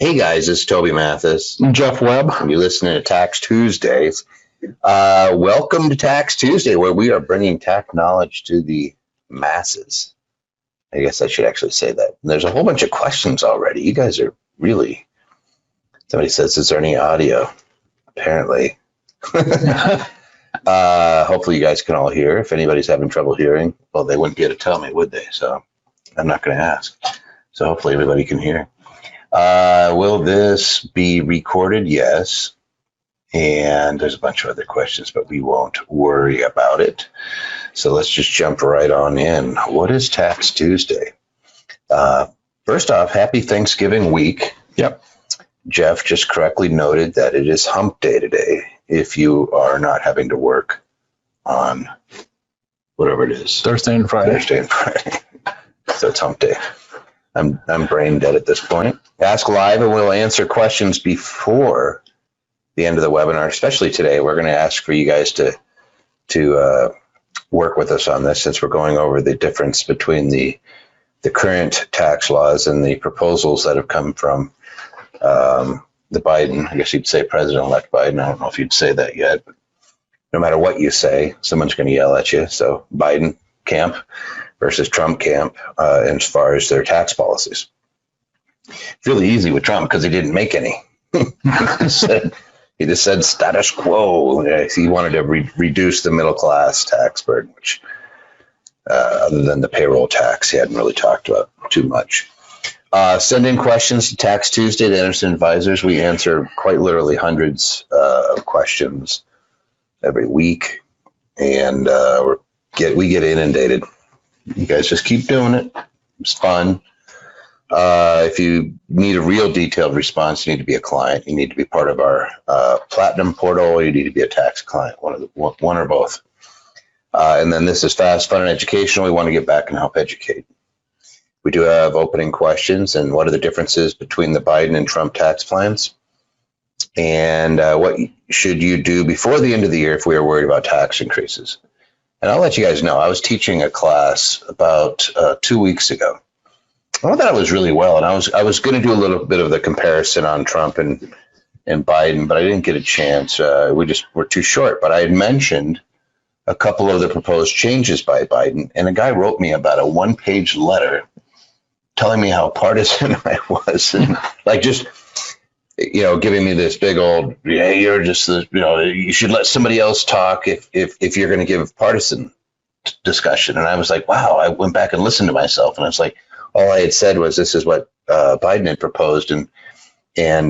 Hey guys, it's Toby Mathis. I'm Jeff Webb. And you're listening to Tax Tuesdays. Welcome to Tax Tuesday, where we are bringing tax knowledge to the masses. I guess I should actually say that. And there's a whole bunch of questions already. You guys are really. Somebody says, "Is there any audio?" Apparently. Hopefully, you guys can all hear. If anybody's having trouble hearing, well, they wouldn't be able to tell me, would they? So I'm not going to ask. So hopefully, everybody can hear. Will this be recorded? Yes. And there's a bunch of other questions, but we won't worry about it. So let's just jump right on in. What is Tax Tuesday? First off, happy Thanksgiving week. Yep. Jeff just correctly noted that it is hump day today if you are not having to work on whatever it is. Thursday and Friday. So it's hump day. I'm brain dead at this point. Ask live and we'll answer questions before the end of the webinar, especially today. We're going to ask for you guys to work with us on this, since we're going over the difference between the current tax laws and the proposals that have come from the Biden. I guess you'd say President-elect Biden. I don't know if you'd say that yet, but no matter what you say, someone's going to yell at you. So Biden camp versus Trump camp as far as their tax policies. It's really easy with Trump because he didn't make any. He just said status quo. He wanted to reduce the middle class tax burden, which other than the payroll tax, he hadn't really talked about too much. Send in questions to Tax Tuesday to Anderson Advisors. We answer quite literally hundreds of questions every week, and we get inundated. You guys just keep doing it. It's fun. If you need a real detailed response, you need to be a client. You need to be part of our Platinum portal. You need to be a tax client, one or both. And then this is fast, fun, and educational. We want to get back and help educate. We do have opening questions. And what are the differences between the Biden and Trump tax plans? And what should you do before the end of the year if we are worried about tax increases? And I'll let you guys know, I was teaching a class about 2 weeks ago. I thought it was really well, and I was going to do a little bit of the comparison on Trump and Biden, but I didn't get a chance. We just were too short. But I had mentioned a couple of the proposed changes by Biden, and a guy wrote me about a one-page letter telling me how partisan I was, and like just giving me this big old, you're just you should let somebody else talk if you're going to give partisan discussion. And I was like, wow. I went back and listened to myself, and I was like, all I had said was this is what Biden had proposed, and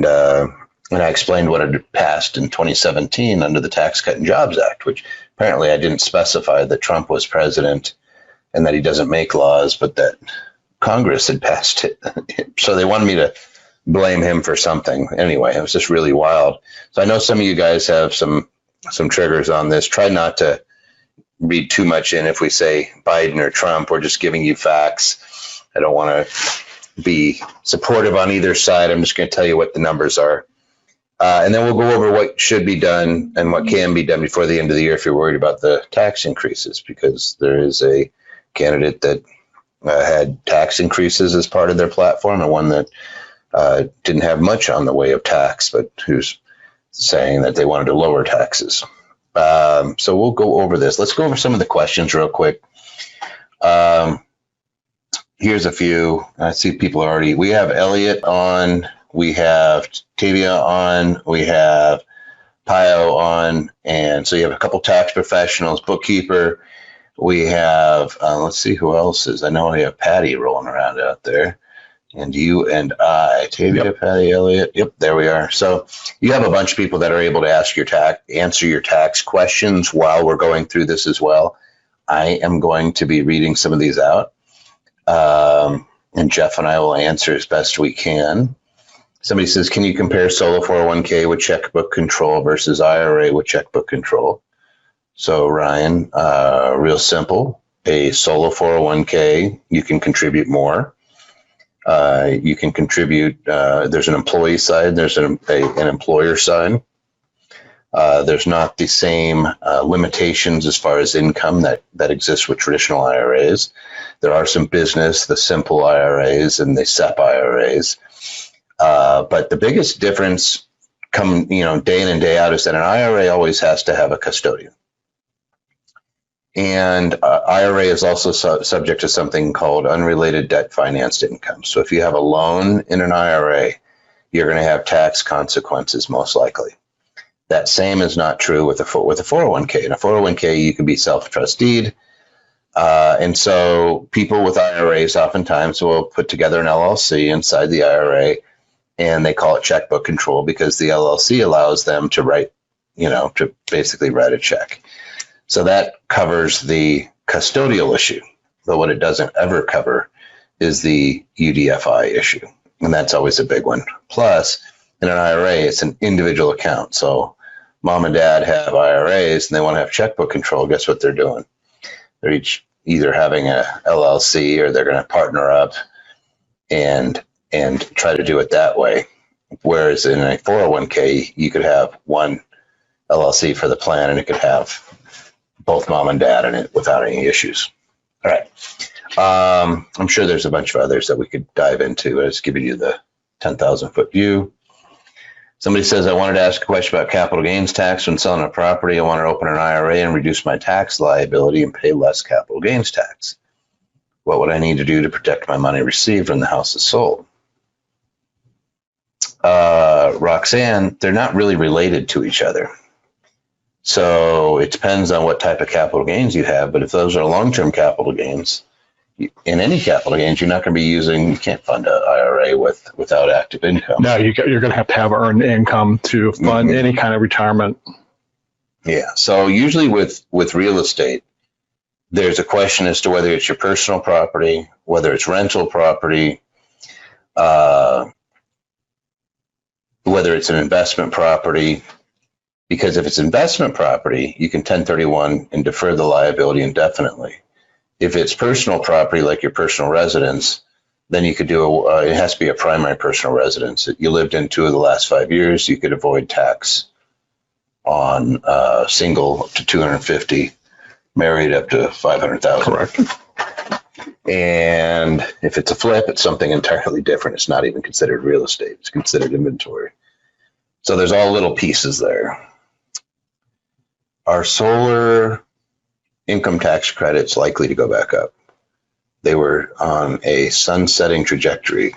I explained what had passed in 2017 under the Tax Cut and Jobs Act, which apparently I didn't specify that Trump was president and that he doesn't make laws, but that Congress had passed it. So they wanted me to blame him for something. Anyway, it was just really wild. So I know some of you guys have some triggers on this. Try not to read too much in if we say Biden or Trump. We're just giving you facts. I don't want to be supportive on either side. I'm just going to tell you what the numbers are. And then we'll go over what should be done and what can be done before the end of the year if you're worried about the tax increases, because there is a candidate that had tax increases as part of their platform, and one that didn't have much on the way of tax, but who's saying that they wanted to lower taxes. So we'll go over this. Let's go over some of the questions real quick. Here's a few. I see people already. We have Elliot on. We have Tavia on. We have Pio on. And so you have a couple tax professionals, bookkeeper. We have, let's see who else is. I know we have Patty rolling around out there. And you and I, Tavia, yep. Patty, Elliot. Yep, there we are. So you have a bunch of people that are able to answer your tax questions while we're going through this as well. I am going to be reading some of these out. And Jeff and I will answer as best we can. Somebody says, can you compare solo 401k with checkbook control versus IRA with checkbook control? So Ryan, real simple. A solo 401k, you can contribute more. You can contribute, there's an employee side, there's an employer side. There's not the same limitations as far as income that exists with traditional IRAs. There are some business, the simple IRAs and the SEP IRAs. But the biggest difference day in and day out is that an IRA always has to have a custodian. And IRA is also subject to something called unrelated debt financed income. So if you have a loan in an IRA, you're going to have tax consequences most likely. That same is not true with a 401k. In a 401k, you can be self-trusteed. And so people with IRAs oftentimes will put together an LLC inside the IRA, and they call it checkbook control because the LLC allows them to to basically write a check. So that covers the custodial issue. But what it doesn't ever cover is the UDFI issue. And that's always a big one. Plus, in an IRA, it's an individual account. So mom and dad have IRAs and they want to have checkbook control. Guess what they're doing? They're each either having a LLC or they're going to partner up and try to do it that way. Whereas in a 401k, you could have one LLC for the plan and it could have both mom and dad in it without any issues. All right. I'm sure there's a bunch of others that we could dive into. I just giving you the 10,000 foot view. Somebody says, I wanted to ask a question about capital gains tax when selling a property. I want to open an IRA and reduce my tax liability and pay less capital gains tax. What would I need to do to protect my money received when the house is sold? Roxanne, they're not really related to each other. So it depends on what type of capital gains you have. But if those are long-term capital gains, in any capital gains, you're not going to be you can't fund an IRA without active income. No, you're going to have earned income to fund any kind of retirement. Yeah. So usually with real estate, there's a question as to whether it's your personal property, whether it's rental property, whether it's an investment property. Because if it's investment property, you can 1031 and defer the liability indefinitely. If it's personal property, like your personal residence, then you could do it has to be a primary personal residence. You lived in 2 of the last 5 years, you could avoid tax on single up to 250, married up to 500,000. Correct. And if it's a flip, it's something entirely different. It's not even considered real estate. It's considered inventory. So there's all little pieces there. Are solar income tax credits likely to go back up? They were on a sunsetting trajectory, ?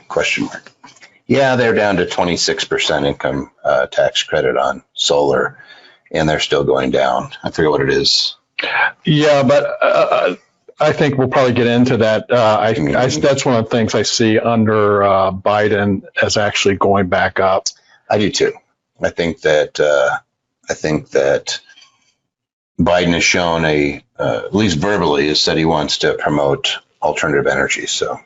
Yeah, they're down to 26% income tax credit on solar, and they're still going down. I forget what it is. Yeah, but I think we'll probably get into that. That's one of the things I see under Biden as actually going back up. I do too. I think that Biden has shown at least verbally, has said he wants to promote alternative energy. So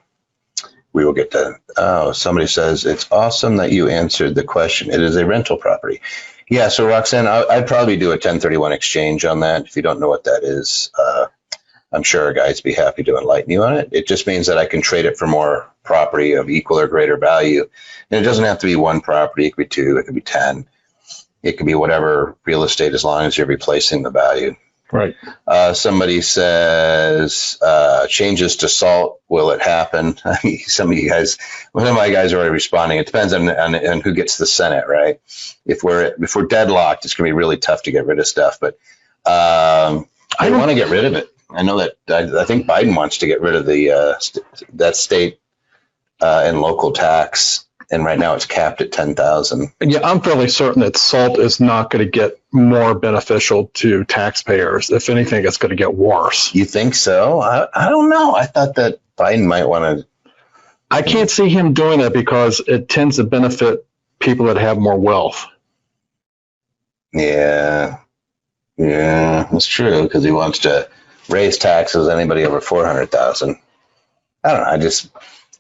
we will get to. Oh, somebody says it's awesome that you answered the question. It is a rental property. Yeah. So Roxanne, I'd probably do a 1031 exchange on that. If you don't know what that is, I'm sure our guys would be happy to enlighten you on it. It just means that I can trade it for more property of equal or greater value. And it doesn't have to be one property. It could be 2. It could be 10. It could be whatever real estate, as long as you're replacing the value. Right. Somebody says changes to SALT. Will it happen? Some of my guys are already responding. It depends on who gets the Senate, right? If we're deadlocked, it's going to be really tough to get rid of stuff. But I want to get rid of it. I know that I think Biden wants to get rid of that state and local tax. And right now it's capped at 10,000. Yeah, I'm fairly certain that SALT is not going to get more beneficial to taxpayers. If anything, it's going to get worse. You think so? I don't know. I thought that Biden might want to. I can't see him doing it because it tends to benefit people that have more wealth. Yeah, that's true, because he wants to raise taxes anybody over 400,000. I don't know.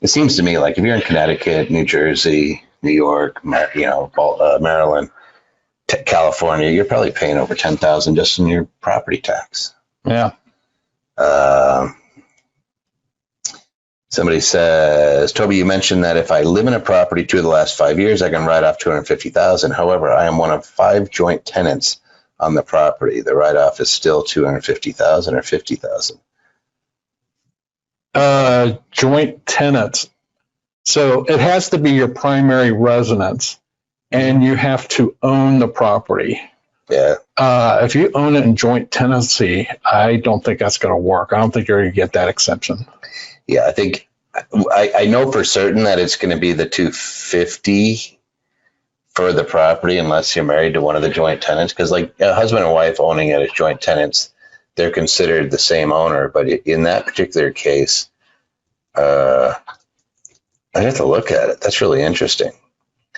It seems to me like if you're in Connecticut, New Jersey, New York, Maryland, California, you're probably paying over 10,000 just in your property tax. Yeah. Somebody says, Toby, you mentioned that if I live in a property 2 of the last 5 years, I can write off 250,000. However, I am one of 5 joint tenants on the property. The write-off is still 250,000 or 50,000. Joint tenants. So it has to be your primary residence, and you have to own the property. Yeah. If you own it in joint tenancy, I don't think that's going to work. I don't think you're going to get that exception. Yeah, I think I know for certain that it's going to be the 250 for the property unless you're married to one of the joint tenants. Because like a husband and wife owning it as joint tenants, they're considered the same owner. But in that particular case, I have to look at it. That's really interesting.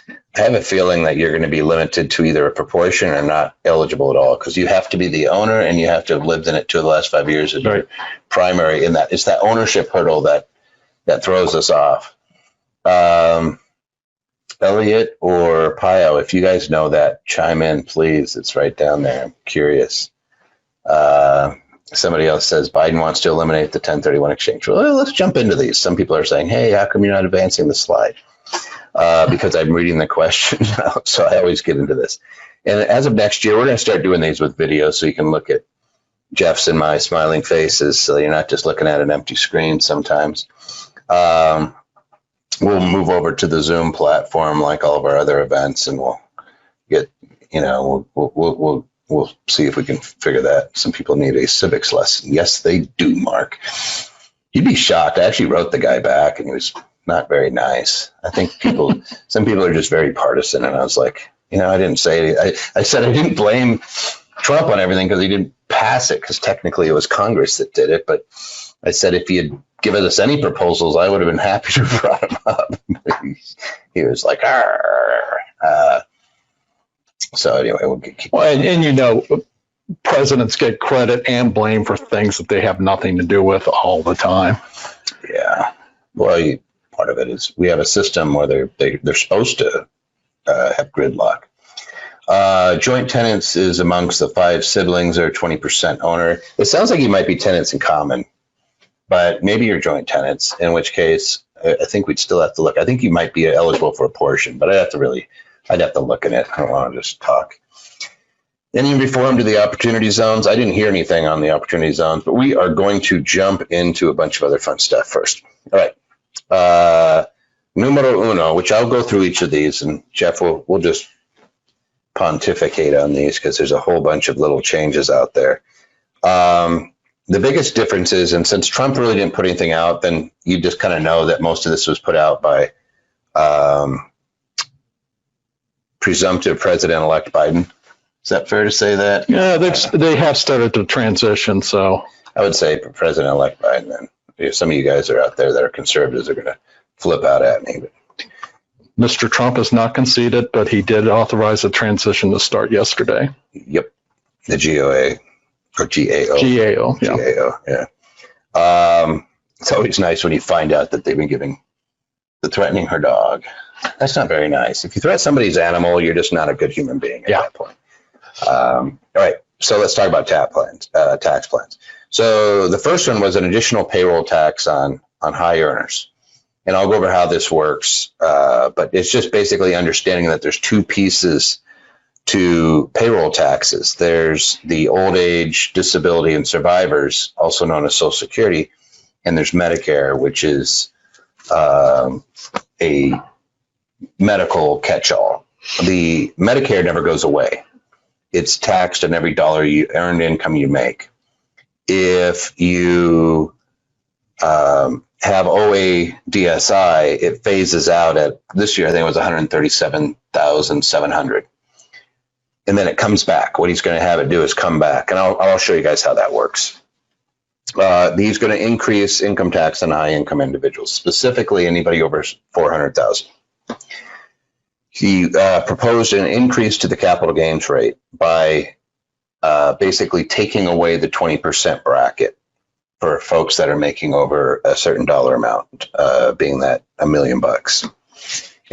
I have a feeling that you're going to be limited to either a proportion or not eligible at all, because you have to be the owner and you have to have lived in it the last 5 years as your primary. In that, it's that ownership hurdle that throws us off. Elliot or Pio, if you guys know that, chime in, please. It's right down there. I'm curious. Somebody else says Biden wants to eliminate the 1031 exchange. Well, let's jump into these. Some people are saying, hey, how come you're not advancing the slide? Because I'm reading the question now, so I always get into this. And as of next year, we're going to start doing these with video so you can look at Jeff's and my smiling faces, so you're not just looking at an empty screen sometimes. We'll move over to the Zoom platform like all of our other events, and we'll get, we'll see if we can figure that. Some people need a civics lesson. Yes, they do, Mark. You'd be shocked. I actually wrote the guy back, and he was not very nice. I think some people are just very partisan, and I was like, I didn't say it. I said I didn't blame Trump on everything because he didn't pass it, because technically it was Congress that did it. But I said if he had given us any proposals, I would have been happy to have brought him up. He was like, so anyway, we'll keep. Well, and presidents get credit and blame for things that they have nothing to do with all the time. Yeah. Well, part of it is we have a system where they're supposed to have gridlock. Joint tenants is amongst the 5 siblings or 20% owner. It sounds like you might be tenants in common, but maybe you're joint tenants, in which case I think we'd still have to look. I think you might be eligible for a portion, but I'd have to look at it. I don't want to just talk. Any reform to the opportunity zones? I didn't hear anything on the opportunity zones, but we are going to jump into a bunch of other fun stuff first. All right. Numero uno, which I'll go through each of these, and Jeff we'll just pontificate on these because there's a whole bunch of little changes out there. The biggest difference is, and since Trump really didn't put anything out, then you just kind of know that most of this was put out by presumptive President-elect Biden. Is that fair to say that? Yeah, they have started to transition. So I would say President-elect Biden. Then if some of you guys are out there that are conservatives are going to flip out at me. But Mr. Trump has not conceded, but he did authorize the transition to start yesterday. Yep, the GOA or GAO. GAO, yeah. GAO, yeah. It's always nice when you find out that they've been threatening her dog. That's not very nice. If you threaten somebody's animal, you're just not a good human being at that point. All right, so let's talk about tax plans. So the first one was an additional payroll tax on high earners. And I'll go over how this works, but it's just basically understanding that there's 2 pieces to payroll taxes. There's the old age, disability, and survivors, also known as Social Security, and there's Medicare, which is a medical catch-all. The Medicare never goes away. It's taxed on every dollar earned income you make. If you have OA DSI, it phases out at this year, I think it was 137,700. And then it comes back. What he's going to have it do is come back. And I'll show you guys how that works. He's going to increase income tax on high income individuals, specifically anybody over 400,000. He proposed an increase to the capital gains rate by basically taking away the 20% bracket for folks that are making over a certain dollar amount, being that $1 million.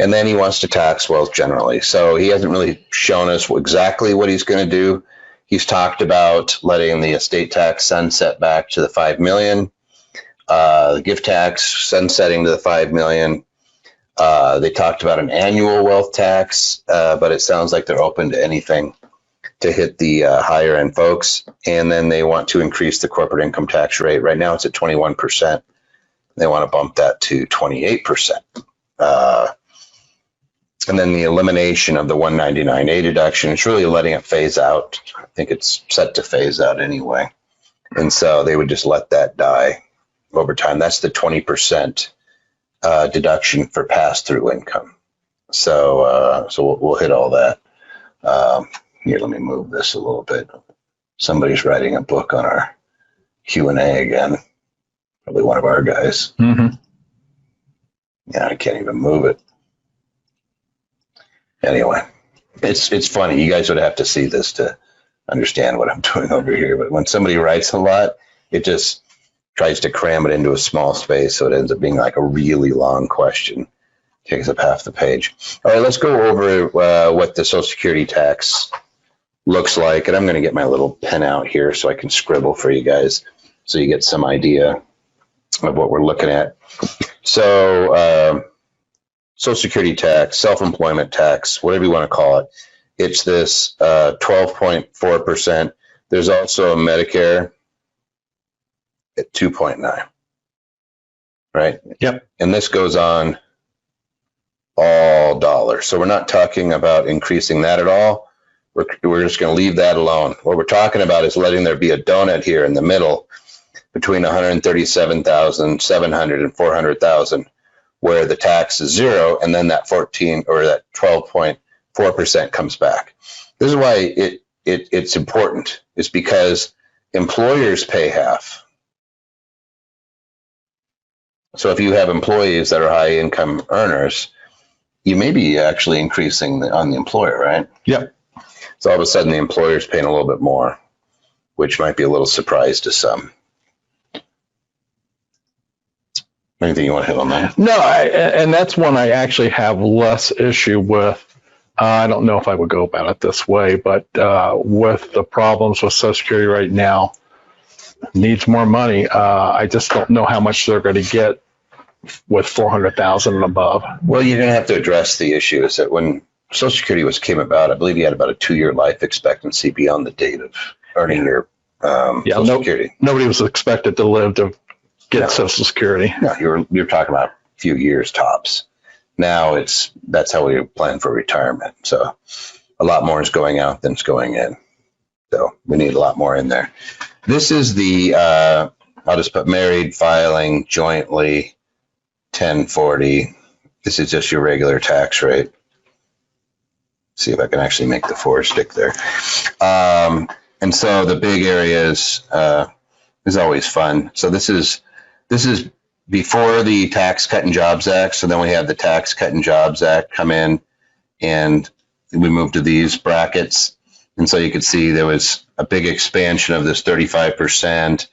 And then he wants to tax wealth generally. So he hasn't really shown us exactly what he's going to do. He's talked about letting the estate tax sunset back to the $5 million, the gift tax sunsetting to the $5 million. They talked about an annual wealth tax, but it sounds like they're open to anything to hit the higher end folks. And then they want to increase the corporate income tax rate. Right now it's at 21%. They want to bump that to 28%. And then the elimination of the 199A deduction, it's really letting it phase out. I think it's set to phase out anyway. And so they would just let that die over time. That's the 20% deduction for pass-through income. So we'll hit all that. Here, let me move this a little bit. Somebody's writing a book on our Q&A again. Probably one of our guys. Mm-hmm. Yeah, I can't even move it. Anyway, it's funny. You guys would have to see this to understand what I'm doing over here. But when somebody writes a lot, it just tries to cram it into a small space, so it ends up being like a really long question. Takes up half the page. All right, let's go over what the Social Security tax looks like. And I'm going to get my little pen out here so I can scribble for you guys so you get some idea of what we're looking at. So Social Security tax, self-employment tax, whatever you want to call it. It's this 12.4%. There's also a Medicare at 2.9, right? Yep. And this goes on all dollars. So we're not talking about increasing that at all. We're just going to leave that alone. What we're talking about is letting there be a donut here in the middle between 137,700 and 400,000, where the tax is zero, and then that 14 or that 12.4% comes back. This is why it's important. It's because employers pay half. So if you have employees that are high income earners, you may be actually increasing on the employer, right? Yep. So all of a sudden the employer's paying a little bit more, which might be a little surprise to some. Anything you want to hit on that? No, and that's one I actually have less issue with. I don't know if I would go about it this way, but with the problems with Social Security right now, needs more money. I just don't know how much they're going to get with 400,000 and above. Well, you're going to have to address the issue is that when Social Security came about, I believe you had about a 2-year life expectancy beyond the date of earning your Social Security. Nobody was expected to live to get Social Security. No, you're talking about a few years tops. Now that's how we plan for retirement. So a lot more is going out than is going in. So we need a lot more in there. This is the I'll just put married, filing, jointly, 1040. This is just your regular tax rate. See if I can actually make the 4 stick there. And so the big areas is always fun. So this is before the Tax Cut and Jobs Act. So then we have the Tax Cut and Jobs Act come in, and we move to these brackets. And so you could see there was a big expansion of this 35%.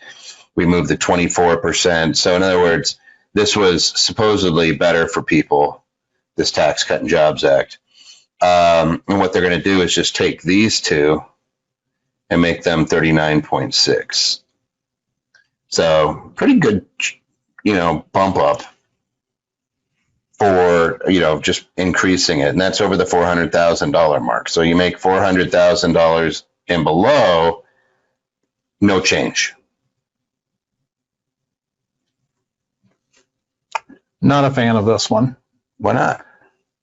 We moved to 24%. So in other words, this was supposedly better for people, this Tax Cut and Jobs Act. And what they're going to do is just take these two and make them 39.6. So pretty good, bump up for, just increasing it. And that's over the $400,000 mark. So you make $400,000 and below, no change. Not a fan of this one. Why not?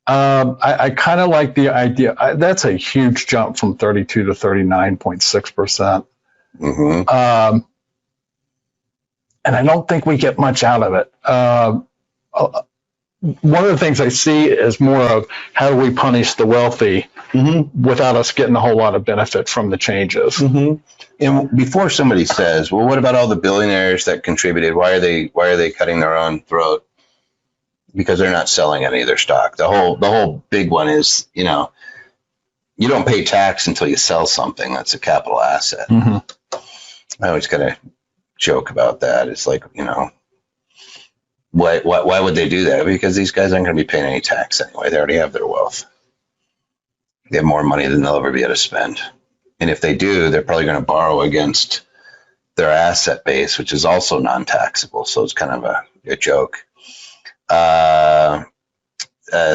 I kind of like the idea. That's a huge jump from 32 to 39.6%. Mm-hmm. And I don't think we get much out of it. One of the things I see is more of how do we punish the wealthy without us getting a whole lot of benefit from the changes. Mm-hmm. And before somebody says, well, what about all the billionaires that contributed? Why are they cutting their own throat? Because they're not selling any of their stock. The whole big one is, you don't pay tax until you sell something that's a capital asset. Mm-hmm. I always kind of joke about that. It's like, why would they do that? Because these guys aren't going to be paying any tax anyway. They already have their wealth. They have more money than they'll ever be able to spend. And if they do, they're probably going to borrow against their asset base, which is also non-taxable. So it's kind of a joke.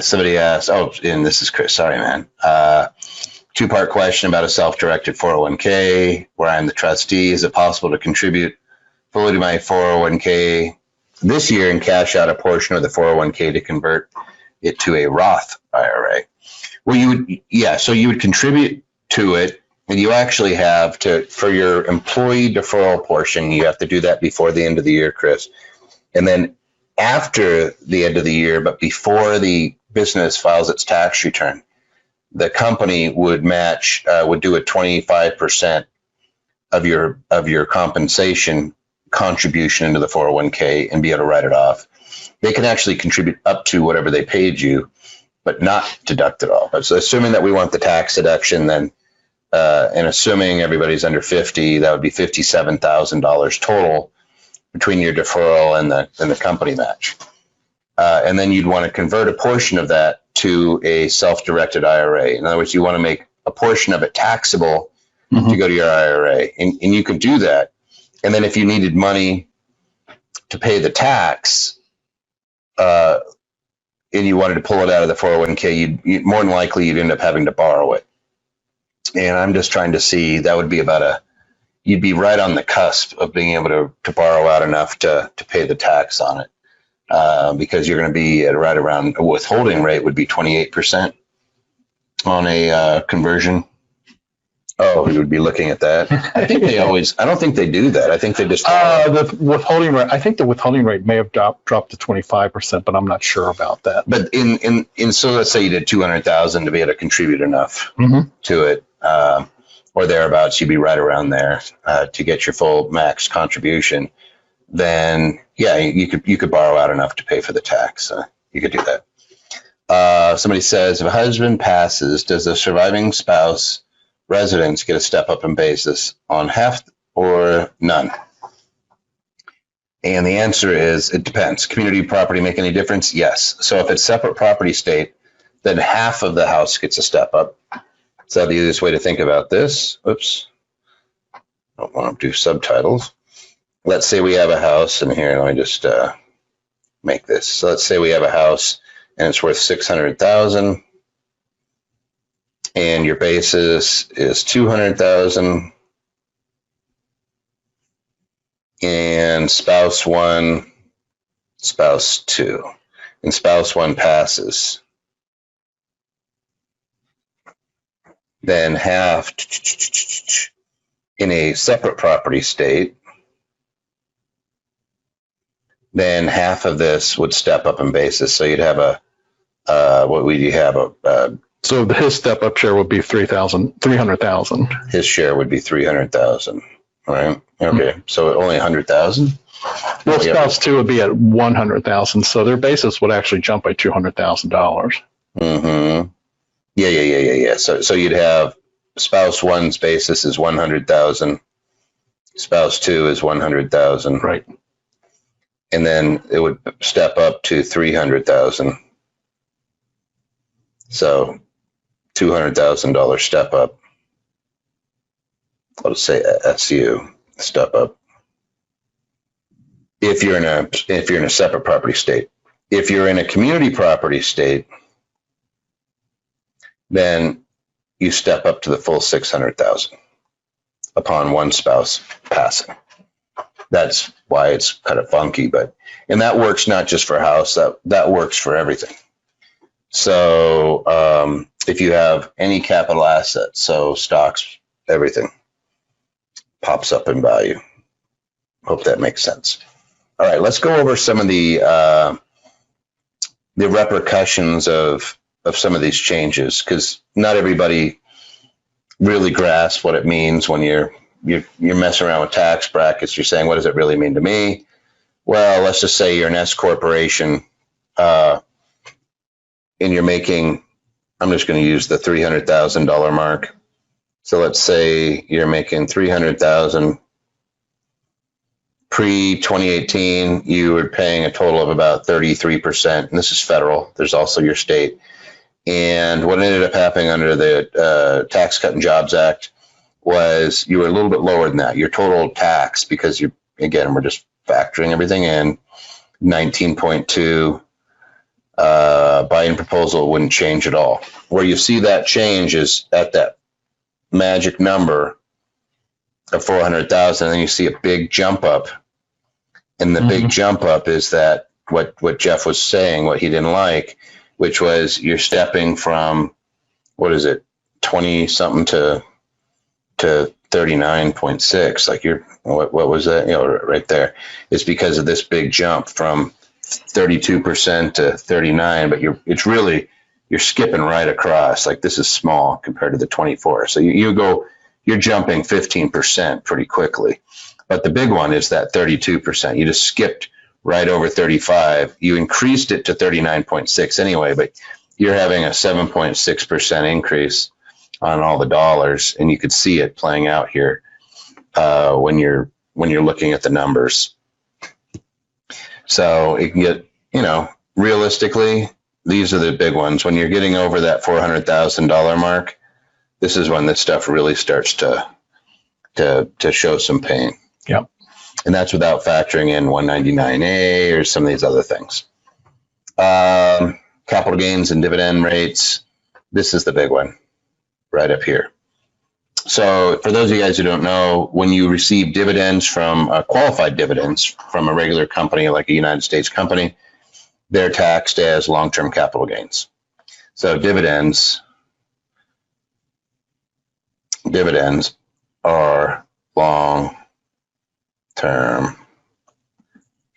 Somebody asked, and this is Chris, sorry, man. 2-part question about a self-directed 401k where I'm the trustee. Is it possible to contribute fully to my 401k this year and cash out a portion of the 401k to convert it to a Roth IRA. Well, so you would contribute to it, and you actually have to, for your employee deferral portion, you have to do that before the end of the year, Chris. And then after the end of the year, but before the business files its tax return, the company would match, would do a 25% of your compensation contribution into the 401k and be able to write it off. They can actually contribute up to whatever they paid you, but not deduct it all. But so assuming that we want the tax deduction, then and assuming everybody's under 50, that would be $57,000 total between your deferral and the company match. And then you'd want to convert a portion of that to a self-directed IRA. In other words, you want to make a portion of it taxable to go to your IRA. And you could do that. And then if you needed money to pay the tax, and you wanted to pull it out of the 401k, you'd more than likely you'd end up having to borrow it. And I'm just trying to see, that would be you'd be right on the cusp of being able to borrow out enough to pay the tax on it. Because you're going to be at right around, a withholding rate would be 28% on a conversion. Oh, we would be looking at that. I think I don't think they do that. I think they just. The withholding rate, I think the withholding rate may have dropped to 25%, but I'm not sure about that. But so let's say you did 200,000 to be able to contribute enough to it, or thereabouts, you'd be right around there to get your full max contribution. Then yeah, you could borrow out enough to pay for the tax. You could do that. Somebody says, if a husband passes, does the surviving spouse residents get a step up in basis on half or none? And the answer is, it depends. Community property make any difference? Yes. So if it's separate property state, then half of the house gets a step up. So the easiest way to think about this, oops, I don't want to do subtitles. Let's say we have a house, and here, let me just make this. So let's say we have a house and it's worth 600,000, and your basis is 200,000, and spouse one, spouse two, and spouse one passes. Then half in a separate property state, then half of this would step up in basis. So you'd have what would you have? So his step up share would be 300,000. His share would be 300,000. Right. Okay. So only 100,000. Well, spouse two would be at 100,000. So their basis would actually jump by $200,000. Mm-hmm. Yeah. So you'd have spouse one's basis is 100,000. Spouse two is 100,000. Right. And then it would step up to 300,000. So $200,000 step up. I'll just say SU, step up. If you're in a separate property state. If you're in a community property state, then you step up to the full 600,000 upon one spouse passing. That's why it's kind of funky, and that works not just for a house, that works for everything. So if you have any capital assets, so stocks, everything pops up in value. Hope that makes sense. All right, let's go over some of the repercussions of some of these changes, because not everybody really grasps what it means when you're messing around with tax brackets. You're saying, what does it really mean to me? Well, let's just say you're an S corporation, and you're making, I'm just going to use the $300,000 mark. So let's say you're making $300,000 pre-2018. You were paying a total of about 33%, and this is federal. There's also your state. And what ended up happening under the Tax Cut and Jobs Act was you were a little bit lower than that. Your total tax, because we're just factoring everything in, 19.2. Biden proposal wouldn't change at all. Where you see that change is at that magic number of 400,000, and then you see a big jump up. And the big jump up is that what Jeff was saying, what he didn't like, which was you're stepping from, what is it, 20 something to 39.6. Like what was that? Right there. It's because of this big jump from 32% to 39, but you're skipping right across. Like this is small compared to the 24. So you're jumping 15% pretty quickly. But the big one is that 32%. You just skipped right over 35. You increased it to 39.6 anyway, but you're having a 7.6% increase on all the dollars, and you could see it playing out here when you're looking at the numbers. So it can get, realistically, these are the big ones. When you're getting over that $400,000 mark, this is when this stuff really starts to show some pain. Yep. And that's without factoring in 199A or some of these other things. Capital gains and dividend rates. This is the big one right up here. So for those of you guys who don't know, when you receive dividends from qualified dividends from a regular company like a United States company, they're taxed as long-term capital gains. So dividends are long-term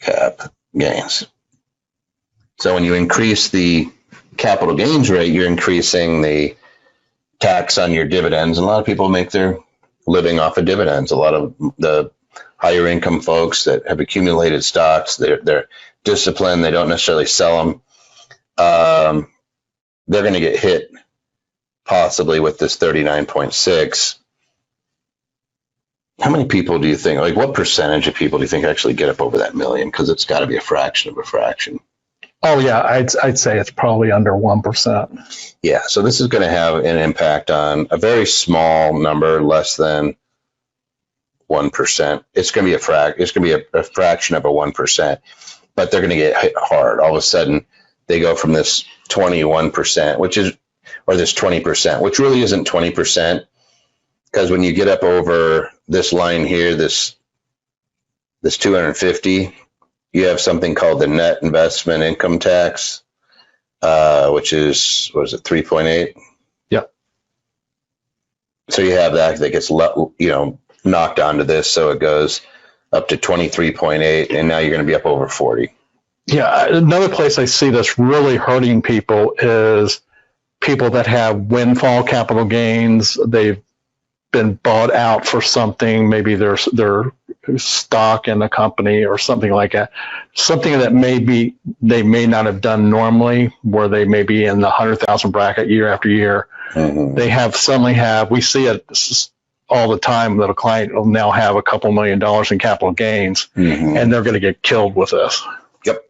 cap gains. So when you increase the capital gains rate, you're increasing the tax on your dividends. And a lot of people make their living off of dividends. A lot of the higher income folks that have accumulated stocks, they're disciplined. They don't necessarily sell them. They're going to get hit possibly with this 39.6. How many people do you think, like what percentage of people do you think actually get up over that million? Because it's got to be a fraction of a fraction. Oh yeah, I'd say it's probably under 1%. Yeah, so this is going to have an impact on a very small number, less than 1%. It's going to be a fraction of a 1%, but they're going to get hit hard. All of a sudden, they go from this 21%, or this 20%, which really isn't 20%, because when you get up over this line here, this 250. You have something called the net investment income tax, which is, what is it, 3.8? Yep. So you have that gets, knocked onto this. So it goes up to 23.8, and now you're going to be up over 40. Yeah. Another place I see this really hurting people is people that have windfall capital gains. They've been bought out for something, maybe their stock in a company or something like that, something that maybe they may not have done normally, where they may be in the 100,000 bracket year after year. Mm-hmm. They suddenly have, we see it all the time, that a client will now have a couple $1 million in capital gains, mm-hmm. and they're going to get killed with this. Yep.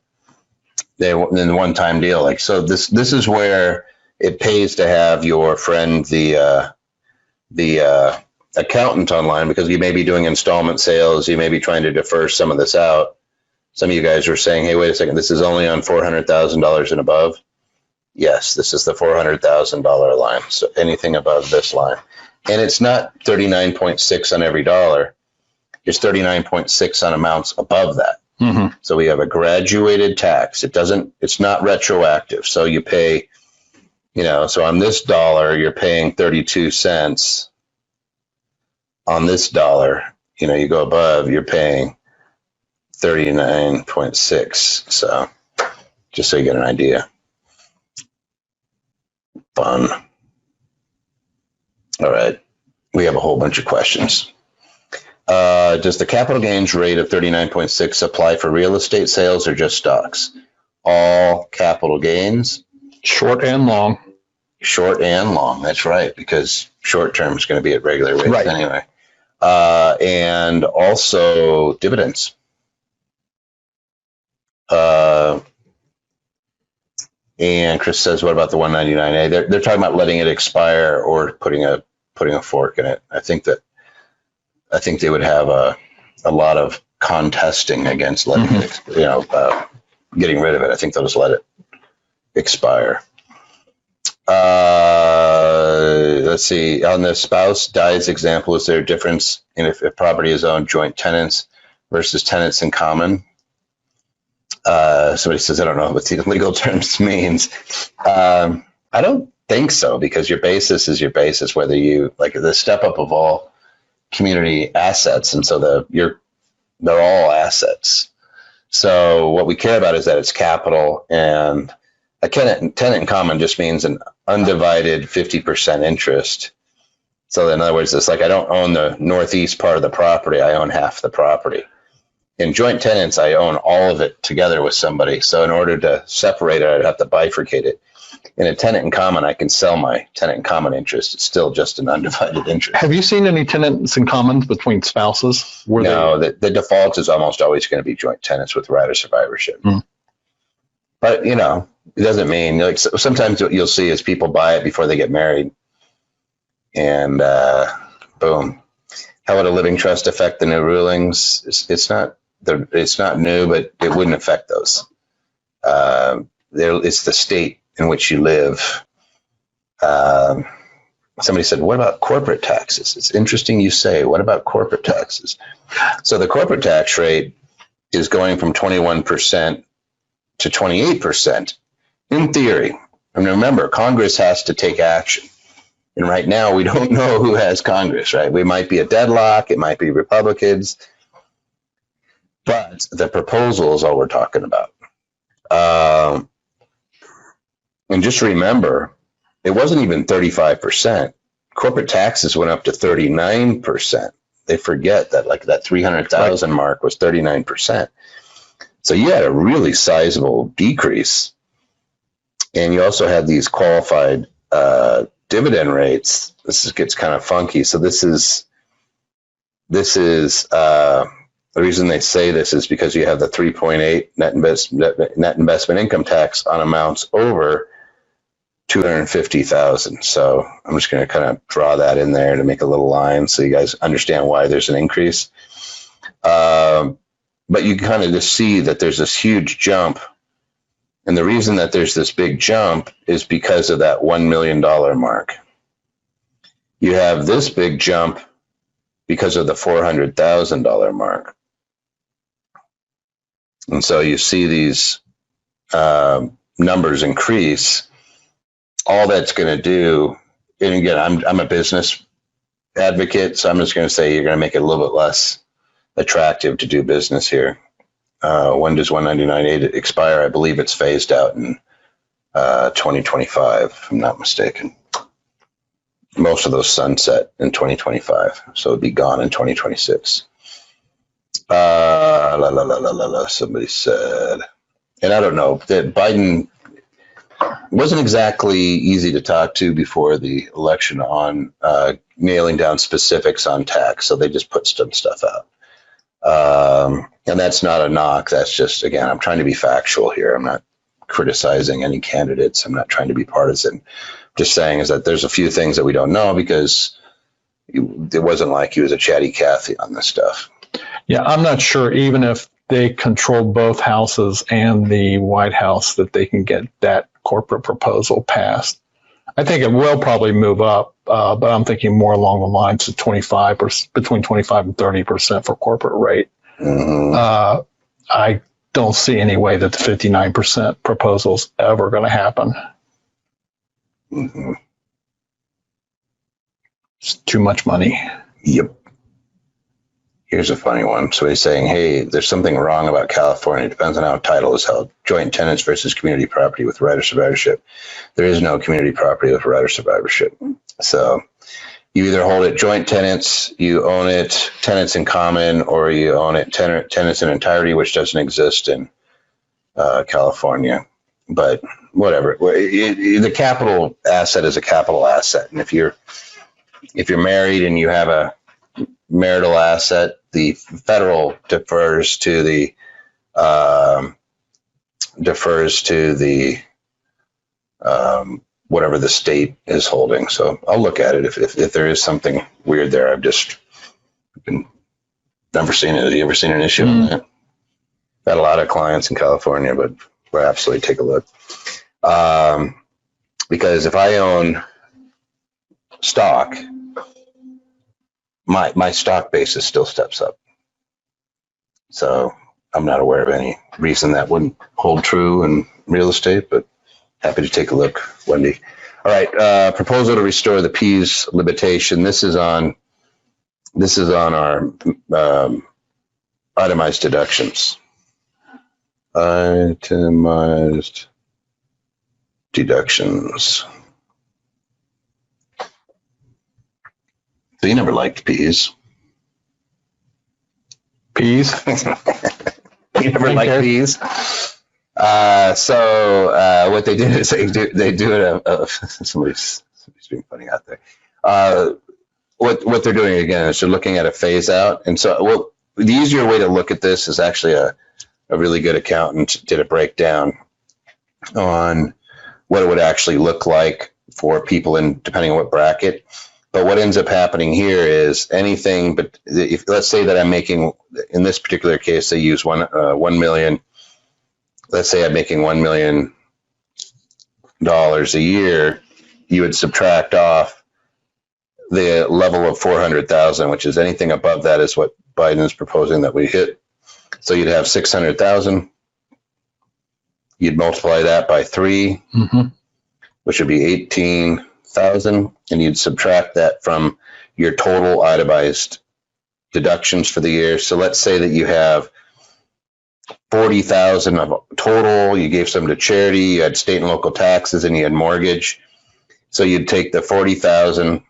In the one-time deal. Like, so this is where it pays to have your friend, the accountant online, because you may be doing installment sales. You may be trying to defer some of this out. Some of you guys are saying, hey, wait a second, this is only on $400,000 and above. Yes, this is the $400,000 line. So anything above this line. And it's not 39.6 on every dollar. It's 39.6 on amounts above that. Mm-hmm. So we have a graduated tax. It's not retroactive. So you pay, so on this dollar, you're paying 32 cents. On this dollar, you go above, you're paying 39.6. So just so you get an idea. Fun. All right. We have a whole bunch of questions. Does the capital gains rate of 39.6 apply for real estate sales or just stocks? All capital gains. Short and long. Short and long. That's right, because short term is going to be at regular rates right. Anyway. And also dividends. And Chris says, what about the 199A? They're talking about letting it expire or putting a fork in it. I think they would have a lot of contesting against letting mm-hmm. it, getting rid of it. I think they'll just let it expire. Let's see, on the spouse dies example, is there a difference in if property is owned joint tenants versus tenants in common? Somebody says, I don't know what the legal terms means. I don't think so, because your basis is your basis, whether you like the step up of all community assets. And so they're all assets. So what we care about is that it's capital, and a tenant in common just means an undivided 50% interest. So in other words, it's like I don't own the northeast part of the property. I own half the property. In joint tenants, I own all of it together with somebody. So in order to separate it, I'd have to bifurcate it. In a tenant in common, I can sell my tenant in common interest. It's still just an undivided interest. Have you seen any tenants in common between spouses? No, the default is almost always going to be joint tenants with right of survivorship. Mm. But, you know, it doesn't mean, like, sometimes what you'll see is people buy it before they get married. And boom. How would a living trust affect the new rulings? It's not new, but it wouldn't affect those. It's the state in which you live. Somebody said, what about corporate taxes? It's interesting you say, what about corporate taxes? So the corporate tax rate is going from 21% to 28% in theory. And remember, Congress has to take action. And right now, we don't know who has Congress, right? We might be a deadlock. It might be Republicans. But the proposal is all we're talking about. And just remember, it wasn't even 35%. Corporate taxes went up to 39%. They forget that, like, that 300,000 mark was 39%. So you had a really sizable decrease. And you also had these qualified dividend rates. This gets kind of funky. So this is the reason they say this is because you have the 3.8 net investment income tax on amounts over 250,000. So I'm just going to kind of draw that in there to make a little line so you guys understand why there's an increase. But you kind of just see that there's this huge jump. And the reason that there's this big jump is because of that $1 million mark. You have this big jump because of the $400,000 mark. And so you see these numbers increase. All that's going to do, and again, I'm a business advocate, so I'm just going to say you're going to make it a little bit less attractive to do business here. When does 199A expire? I believe it's phased out in 2025, if I'm not mistaken. Most of those sunset in 2025, so it'd be gone in 2026. Somebody said, and I don't know, that Biden wasn't exactly easy to talk to before the election on nailing down specifics on tax, so they just put some stuff out. And that's not a knock. That's just, again, I'm trying to be factual here. I'm not criticizing any candidates. I'm not trying to be partisan. Just saying is that there's a few things that we don't know because it wasn't like he was a chatty Cathy on this stuff. Yeah, I'm not sure even if they control both houses and the White House that they can get that corporate proposal passed. I think it will probably move up, but I'm thinking more along the lines of 25 or between 25 and 30% for corporate rate. Mm-hmm. I don't see any way that the 59% proposal is ever going to happen. Mm-hmm. It's too much money. Yep. Here's a funny one. So he's saying, hey, there's something wrong about California. It depends on how title is held. Joint tenants versus community property with right of survivorship. There is no community property with right of survivorship. So you either hold it joint tenants, you own it tenants in common, or you own it tenants in entirety, which doesn't exist in California. But whatever. The capital asset is a capital asset. And if you're married and you have a marital asset, the federal defers to the whatever the state is holding. So I'll look at it if there is something weird there. I've just never seen it. Have you ever seen an issue on that? Got a lot of clients in California, but we'll absolutely take a look. Because if I own stock, my stock basis still steps up. So I'm not aware of any reason that wouldn't hold true in real estate, but happy to take a look, Wendy. All right, proposal to restore the P's limitation. This is on our itemized deductions. Itemized deductions. So you never liked P's. Peas. You never liked P's. So what they did is they do it. Somebody's being funny out there. What they're doing again is they're looking at a phase out, and so the easier way to look at this is actually a really good accountant did a breakdown on what it would actually look like for people in depending on what bracket. But what ends up happening here is anything, but if let's say that I'm making, in this particular case, they use 1 million. Let's say I'm making $1 million a year, you would subtract off the level of 400,000, which is anything above that is what Biden is proposing that we hit. So you'd have 600,000. You'd multiply that by 3, which would be 18,000, and you'd subtract that from your total itemized deductions for the year. So let's say that you have 40,000 of total. You gave some to charity. You had state and local taxes, and you had mortgage. So you'd take the 40,000,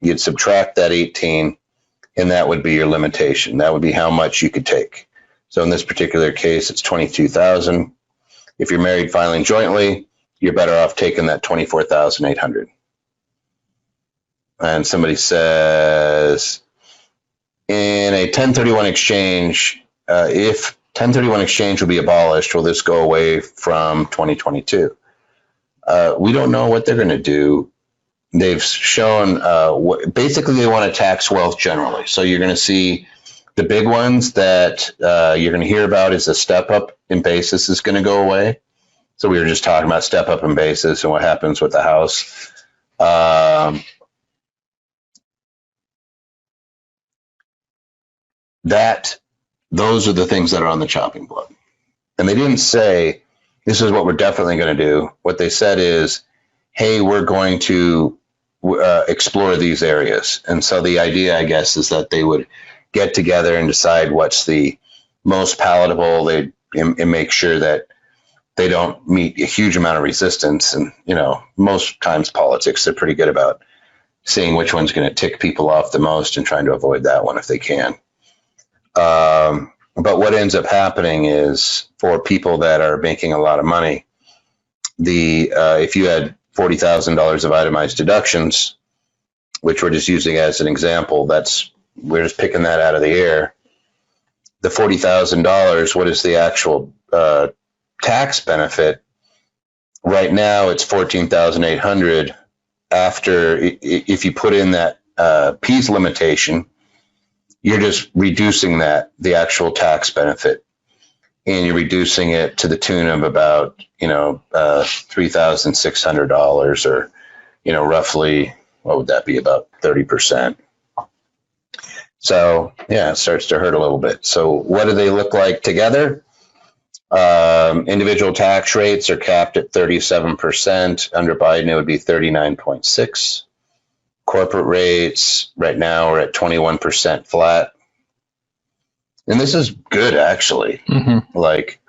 you'd subtract that 18, and that would be your limitation. That would be how much you could take. So in this particular case, it's 22,000. If you're married filing jointly, you're better off taking that 24,800. And somebody says, in a 1031 exchange, if 1031 exchange will be abolished, will this go away from 2022? We don't know what they're going to do. They've shown, basically they want to tax wealth generally. So you're going to see the big ones that you're going to hear about is the step up in basis is going to go away. So we were just talking about step up in basis and what happens with the house. Those are the things that are on the chopping block. And they didn't say, this is what we're definitely going to do. What they said is, hey, we're going to explore these areas. And so the idea, I guess, is that they would get together and decide what's the most palatable. They make sure that they don't meet a huge amount of resistance. And, you know, most times politics, they're pretty good about seeing which one's going to tick people off the most and trying to avoid that one if they can. But what ends up happening is for people that are making a lot of money, if you had $40,000 of itemized deductions, which we're just using as an example, we're just picking that out of the air. The $40,000, what is the actual tax benefit? Right now, it's $14,800. After, if you put in that P's limitation, you're just reducing the actual tax benefit, and you're reducing it to the tune of about, $3,600 or, roughly, what would that be, about 30%. So yeah, it starts to hurt a little bit. So what do they look like together? Individual tax rates are capped at 37%. Under Biden, it would be 39.6. Corporate rates right now are at 21% flat. And this is good, actually. Like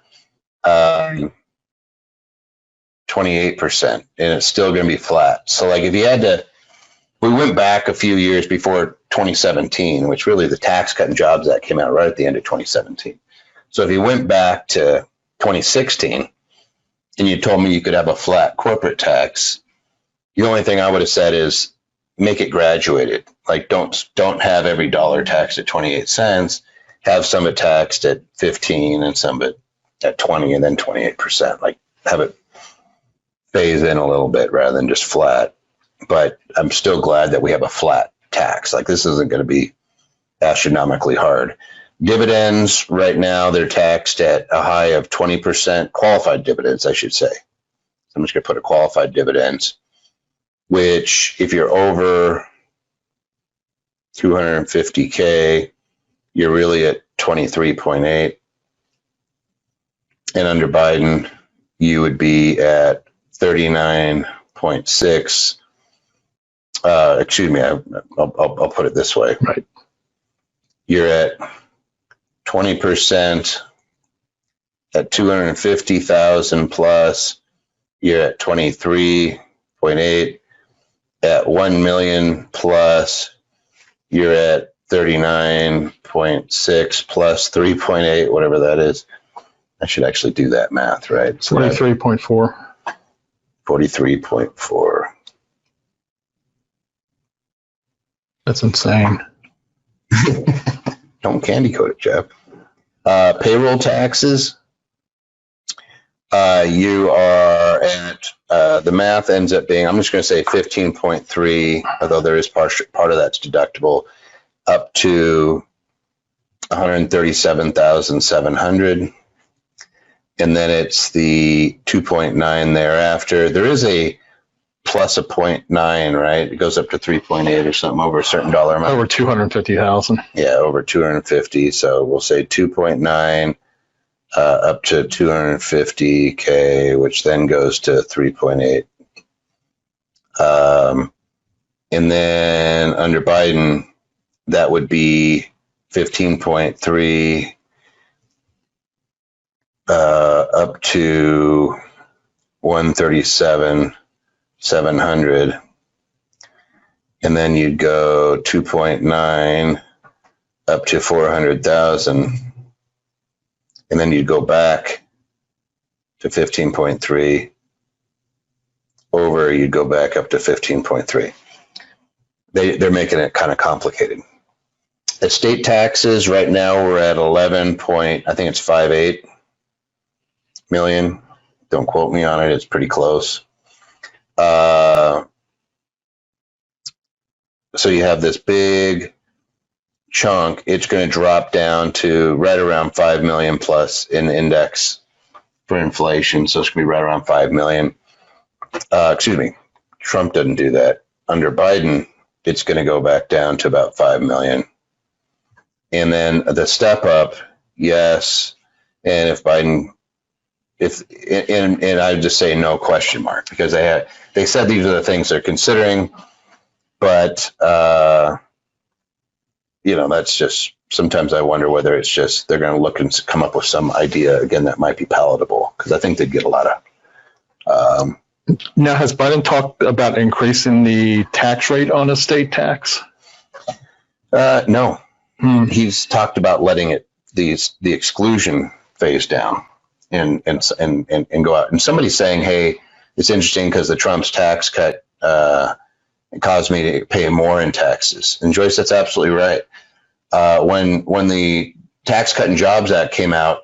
28%, and it's still going to be flat. So like if you had to, we went back a few years before 2017, which really the Tax Cut and Jobs Act came out right at the end of 2017. So if you went back to 2016 and you told me you could have a flat corporate tax, the only thing I would have said is make it graduated. Like don't have every dollar taxed at 28 cents. Have some of it taxed at 15 and some of it at 20 and then 28%. Like have it phase in a little bit rather than just flat. But I'm still glad that we have a flat tax. Like this isn't going to be astronomically hard. Dividends right now, they're taxed at a high of 20%. Qualified dividends, I should say. I'm just going to put a qualified dividends, which if you're over 250K, you're really at 23.8. And under Biden, you would be at 39.6. Excuse me, I'll put it this way. Right. You're at 20% at 250,000 plus. You're at 23.8. At 1 million plus, you're at 39.6 plus 3.8, whatever that is. I should actually do that math, right? So 43.4. 43.4. That's insane. Don't candy coat it, Jeff. Payroll taxes. You are at, the math ends up being, I'm just going to say 15.3, although there is part of that's deductible, up to 137,700. And then it's the 2.9 thereafter. There is a plus a 0.9, right? It goes up to 3.8 or something over a certain dollar amount. Over 250,000. Yeah, over 250. So we'll say 2.9 up to 250K, which then goes to 3.8. And then under Biden, that would be 15.3 up to 137,700. And then you'd go 2.9 up to 400,000. And then you'd go back to 15.3. Over, you'd go back up to 15.3. They're making it kind of complicated. Estate taxes, right now we're at 58 million. Don't quote me on it. It's pretty close. So you have this big chunk. It's going to drop down to right around 5 million plus in index for inflation. So it's going to be right around 5 million. Excuse me. Trump doesn't do that. Under Biden, it's going to go back down to about 5 million. And then the step up, yes. And if Biden, and I would just say no question mark, because they said these are the things they're considering, but that's just, sometimes I wonder whether it's just they're going to look and come up with some idea again that might be palatable, because I think they'd get a lot of. Now, has Biden talked about increasing the tax rate on estate tax? No. He's talked about letting the exclusion phase down and go out. And somebody's saying, hey, it's interesting because the Trump's tax cut caused me to pay more in taxes. And Joyce, that's absolutely right. When the Tax Cut and Jobs Act came out,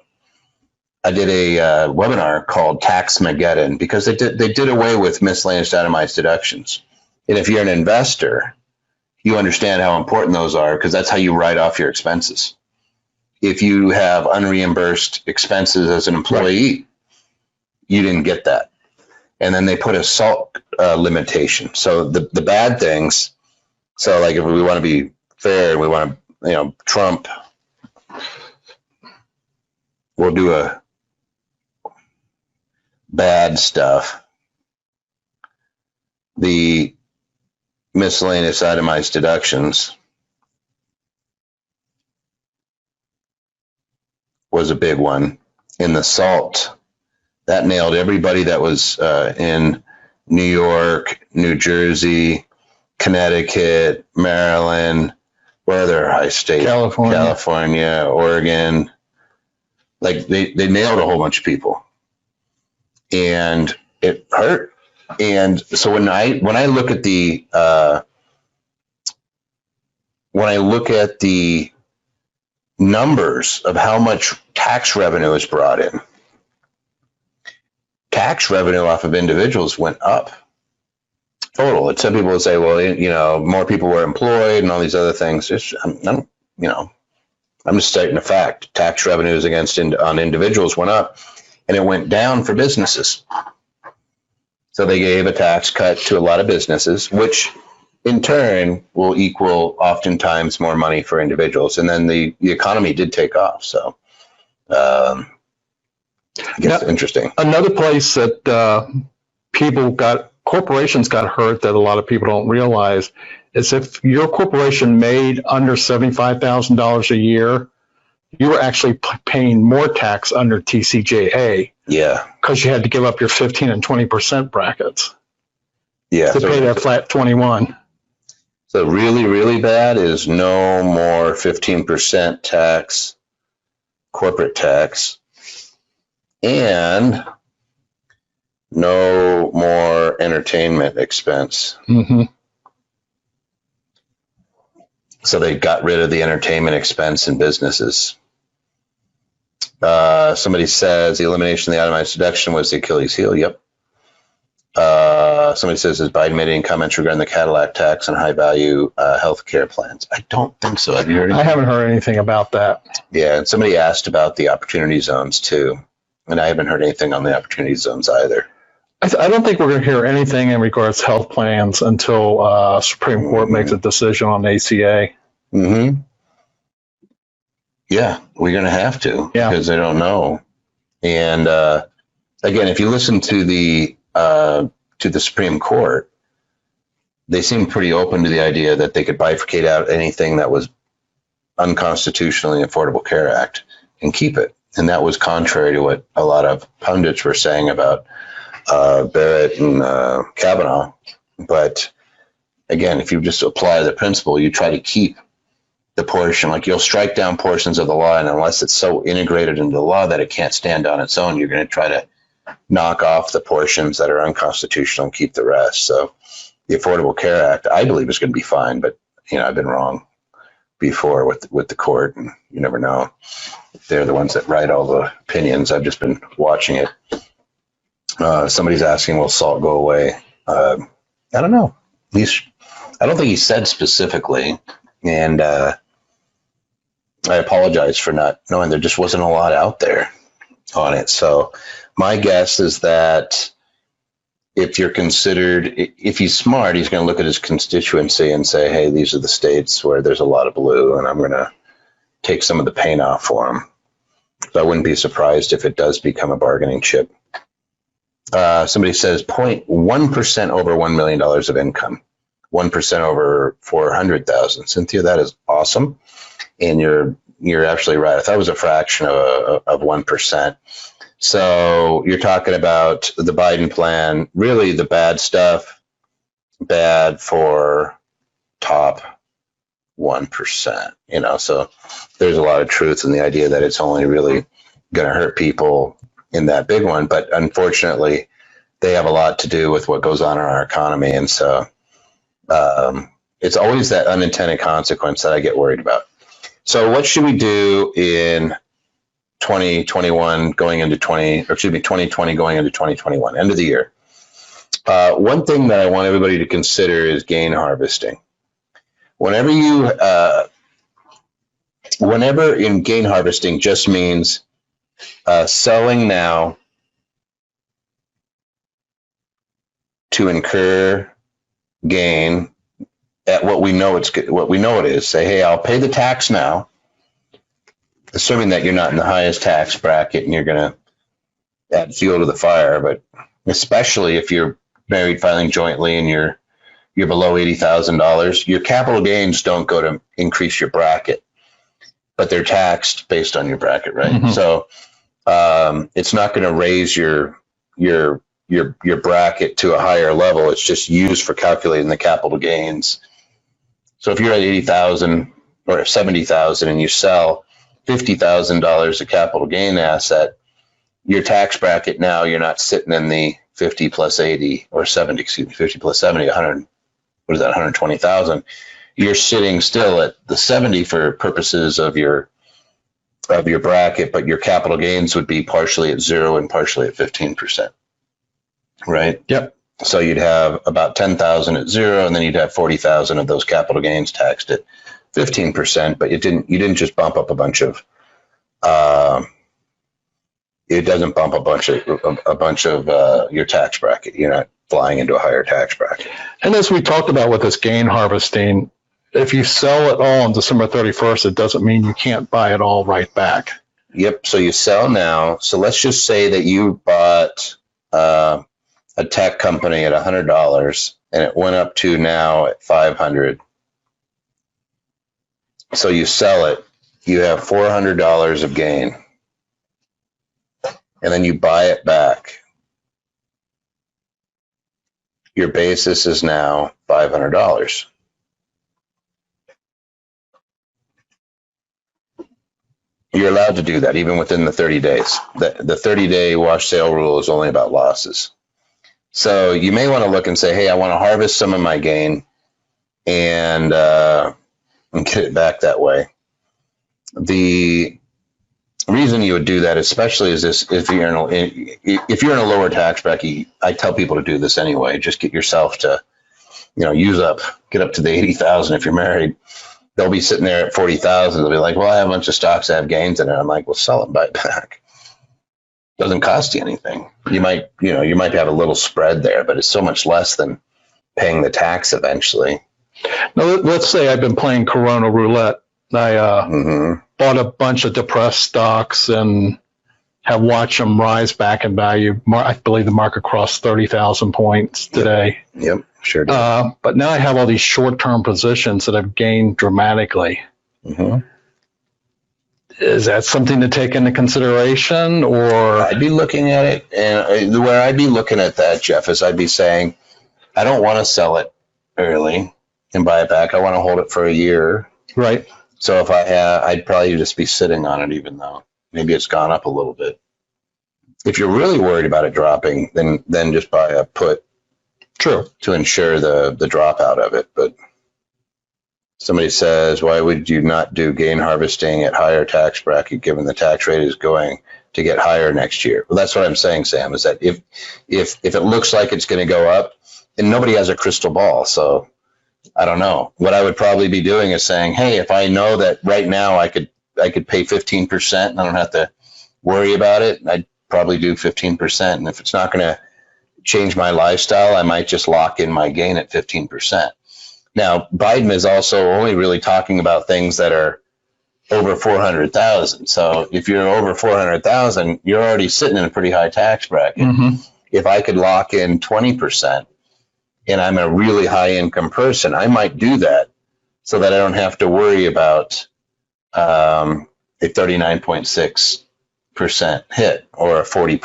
I did a webinar called Taxmageddon, because they did away with miscellaneous itemized deductions. And if you're an investor, you understand how important those are, because that's how you write off your expenses. If you have unreimbursed expenses as an employee, you didn't get that. And then they put a SALT limitation. So the bad things, so like if we want to be fair, we want to, Trump will do a bad stuff. The miscellaneous itemized deductions was a big one. In the SALT, that nailed everybody that was in New York, New Jersey, Connecticut, Maryland, where are their high states? California, Oregon. Like they nailed a whole bunch of people, and it hurt. And so when I look at the numbers of how much tax revenue is brought in, tax revenue off of individuals went up total. And some people would say, well, more people were employed and all these other things. I'm just stating a fact. Tax revenues on individuals went up, and it went down for businesses. So they gave a tax cut to a lot of businesses, which in turn will equal oftentimes more money for individuals. And then the economy did take off. So I guess interesting. Another place that corporations got hurt that a lot of people don't realize is if your corporation made under $75,000 a year, you were actually paying more tax under TCJA. Yeah. Because you had to give up your 15 and 20% brackets. Yeah. To pay that flat 21. So really, really bad is no more 15% tax, corporate tax, and no more entertainment expense. Mm-hmm. So they got rid of the entertainment expense in businesses. Somebody says the elimination of the itemized deduction was the Achilles heel. Yep. Somebody says, has Biden made any comments regarding the Cadillac tax and high value health care plans? I don't think so. Have you heard anything? I haven't heard anything about that. Yeah. And somebody asked about the opportunity zones too. And I haven't heard anything on the opportunity zones either. I don't think we're going to hear anything in regards to health plans until Supreme Court makes a decision on ACA. Mm-hmm. Yeah, we're going to have to because they don't know. And again, if you listen to the Supreme Court, they seem pretty open to the idea that they could bifurcate out anything that was unconstitutional in the Affordable Care Act and keep it. And that was contrary to what a lot of pundits were saying about Barrett and Kavanaugh. But again, if you just apply the principle, you try to keep the portion, like you'll strike down portions of the law, and unless it's so integrated into the law that it can't stand on its own, you're going to try to knock off the portions that are unconstitutional and keep the rest. So the Affordable Care Act, I believe, is going to be fine, but I've been wrong before with the court, and you never know. They're the ones that write all the opinions. I've just been watching it. Somebody's asking, will SALT go away? I don't know. I don't think he said specifically, and I apologize for not knowing. There just wasn't a lot out there on it. So my guess is that if he's smart, he's going to look at his constituency and say, hey, these are the states where there's a lot of blue, and I'm going to take some of the pain off for them. So I wouldn't be surprised if it does become a bargaining chip. Somebody says 0.1% over $1 million of income, 1% over 400,000. Cynthia, that is awesome. And you're absolutely right. I thought it was a fraction of 1%. So you're talking about the Biden plan, really the bad stuff, bad for top 1%, so there's a lot of truth in the idea that it's only really going to hurt people in that big one. But unfortunately, they have a lot to do with what goes on in our economy. And so it's always that unintended consequence that I get worried about. So what should we do in 2021 going into 2020 going into 2021, end of the year? One thing that I want everybody to consider is gain harvesting. Whenever in gain harvesting just means selling now to incur gain at what we know it is. Say, hey, I'll pay the tax now, assuming that you're not in the highest tax bracket and you're going to add fuel to the fire. But especially if you're married filing jointly and you're below $80,000, your capital gains don't go to increase your bracket, but they're taxed based on your bracket, right? Mm-hmm. So it's not going to raise your bracket to a higher level. It's just used for calculating the capital gains. So if you're at 80,000 or 70,000 and you sell $50,000 of capital gain asset, your tax bracket now, you're not sitting in the 50 plus 80 or 70, 50 plus 70, 100. What is that, 120,000? You're sitting still at the 70 for purposes of your bracket, but your capital gains would be partially at 0 and partially at 15%. Right? Yep. So you'd have about 10,000 at 0, and then you'd have 40,000 of those capital gains taxed at 15%. But you didn't just bump up a bunch of. It doesn't bump a bunch of your tax bracket. You're not flying into a higher tax bracket. And as we talked about with this gain harvesting, if you sell it all on December 31st, it doesn't mean you can't buy it all right back. Yep. So you sell now. So let's just say that you bought a tech company at $100 and it went up to now at 500. So you sell it, you have $400 of gain, and then you buy it back. Your basis is now $500. You're allowed to do that even within the 30 days. The 30-day wash sale rule is only about losses. So you may want to look and say, hey, I want to harvest some of my gain and get it back that way. The reason you would do that, especially, is this: if you're in a lower tax bracket, I tell people to do this anyway. Just get yourself to, get up to the 80,000 if you're married. They'll be sitting there at 40,000. They'll be like, well, I have a bunch of stocks that have gains in it. I'm like, well, sell it and buy it back. Doesn't cost you anything. You might have a little spread there, but it's so much less than paying the tax eventually. Now, let's say I've been playing Corona Roulette. I bought a bunch of depressed stocks and have watched them rise back in value. I believe the market crossed 30,000 points today. Yep, sure did. But now I have all these short-term positions that have gained dramatically. Mm-hmm. Is that something to take into consideration, or? I'd be looking at it, and the way I'd be looking at that, Jeff, is I'd be saying, I don't want to sell it early and buy it back. I want to hold it for a year. Right. So if I'd probably just be sitting on it, even though maybe it's gone up a little bit. If you're really worried about it dropping, then just buy a put. True. To ensure the dropout of it. But somebody says, why would you not do gain harvesting at higher tax bracket given the tax rate is going to get higher next year? Well, that's what I'm saying, Sam, is that if it looks like it's going to go up, and nobody has a crystal ball, so I don't know. What I would probably be doing is saying, hey, if I know that right now I could pay 15% and I don't have to worry about it, I'd probably do 15%. And if it's not going to change my lifestyle, I might just lock in my gain at 15%. Now, Biden is also only really talking about things that are over 400,000. So if you're over 400,000, you're already sitting in a pretty high tax bracket. Mm-hmm. If I could lock in 20%, and I'm a really high income person, I might do that so that I don't have to worry about a 39.6% hit or a 40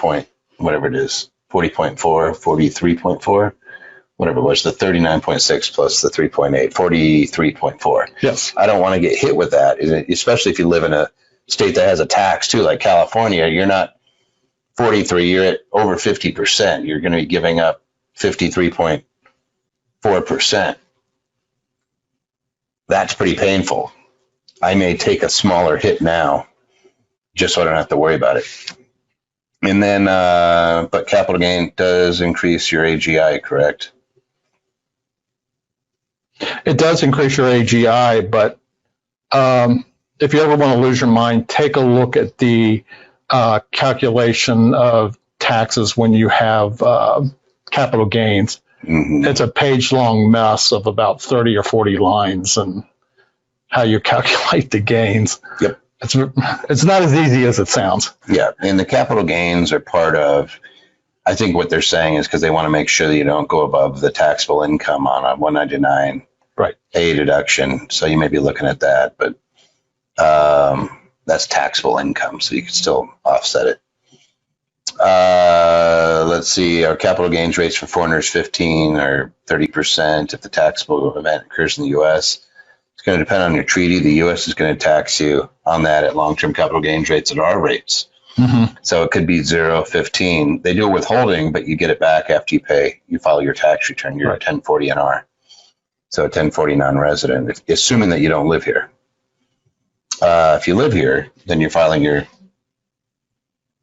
whatever it is, 40.4, 43.4, whatever it was, the 39.6 plus the 3.8, 43.4. Yes. I don't want to get hit with that, especially if you live in a state that has a tax too, like California. You're not 43, you're at over 50%. You're going to be giving up 53.4%. That's pretty painful. I may take a smaller hit now just so I don't have to worry about it. And then, but capital gain does increase your AGI, correct? It does increase your AGI, but if you ever want to lose your mind, take a look at the calculation of taxes when you have capital gains. Mm-hmm. It's a page-long mess of about 30 or 40 lines and how you calculate the gains. Yep. It's not as easy as it sounds. Yeah, and the capital gains are part of, I think what they're saying is because they want to make sure that you don't go above the taxable income on a 199 right. A deduction. So you may be looking at that, but that's taxable income, so you can still offset it. Let's see, our capital gains rates for foreigners 15 or 30% if the taxable event occurs in the U.S. It's going to depend on your treaty. The U.S. is going to tax you on that at long-term capital gains rates at our rates. Mm-hmm. So it could be 0, 15. They do a withholding, but you get it back after you file your tax return. You're right. a 1040 NR. So a 1040 non-resident, assuming that you don't live here. If you live here, then you're filing your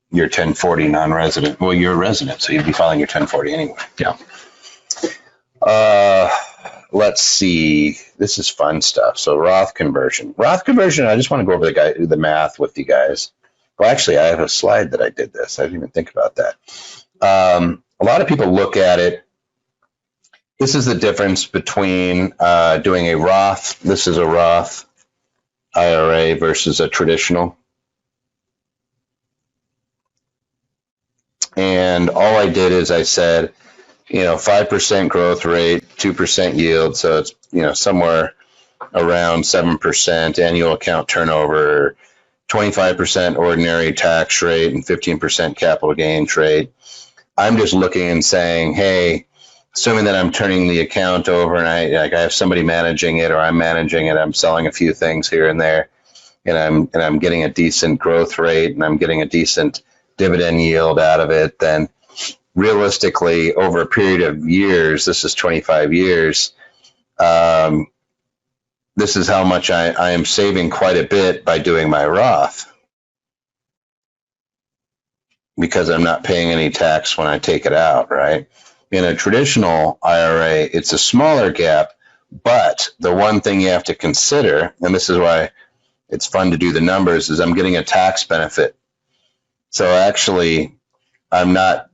1040 non-resident. Well, you're a resident, so you'd be filing your 1040 anyway. Yeah. Let's see. This is fun stuff. So Roth conversion. I just want to go over the math with you guys. Well, actually, I have a slide that I did this. I didn't even think about that. A lot of people look at it. This is the difference between doing a Roth. This is a Roth IRA versus a traditional. And all I did is I said, 5% growth rate, 2% yield. So it's, somewhere around 7% annual account turnover, 25% ordinary tax rate, and 15% capital gain rate. I'm just looking and saying, hey, assuming that I'm turning the account over and I have somebody managing it or I'm managing it, I'm selling a few things here and there, and I'm getting a decent growth rate and I'm getting a decent dividend yield out of it, then realistically over a period of years, this is 25 years, this is how much I am saving quite a bit by doing my Roth, because I'm not paying any tax when I take it out, right? In a traditional IRA, it's a smaller gap, but the one thing you have to consider, and this is why it's fun to do the numbers, is I'm getting a tax benefit. So actually, I'm not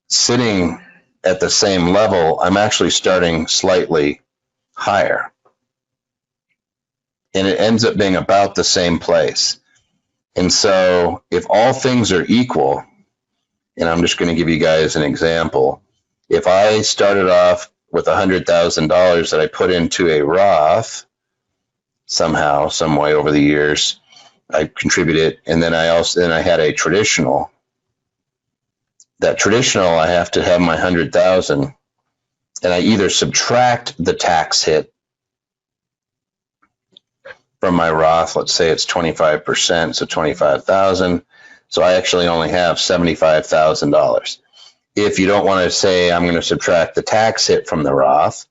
sitting at the same level. I'm actually starting slightly higher. And it ends up being about the same place. And so if all things are equal, and I'm just going to give you guys an example. If I started off with $100,000 that I put into a Roth somehow, some way over the years, I contributed, and then I had a traditional. That traditional, I have to have my 100,000, and I either subtract the tax hit from my Roth. Let's say it's 25%, so 25,000. So I actually only have $75,000. If you don't want to say I'm going to subtract the tax hit from the Roth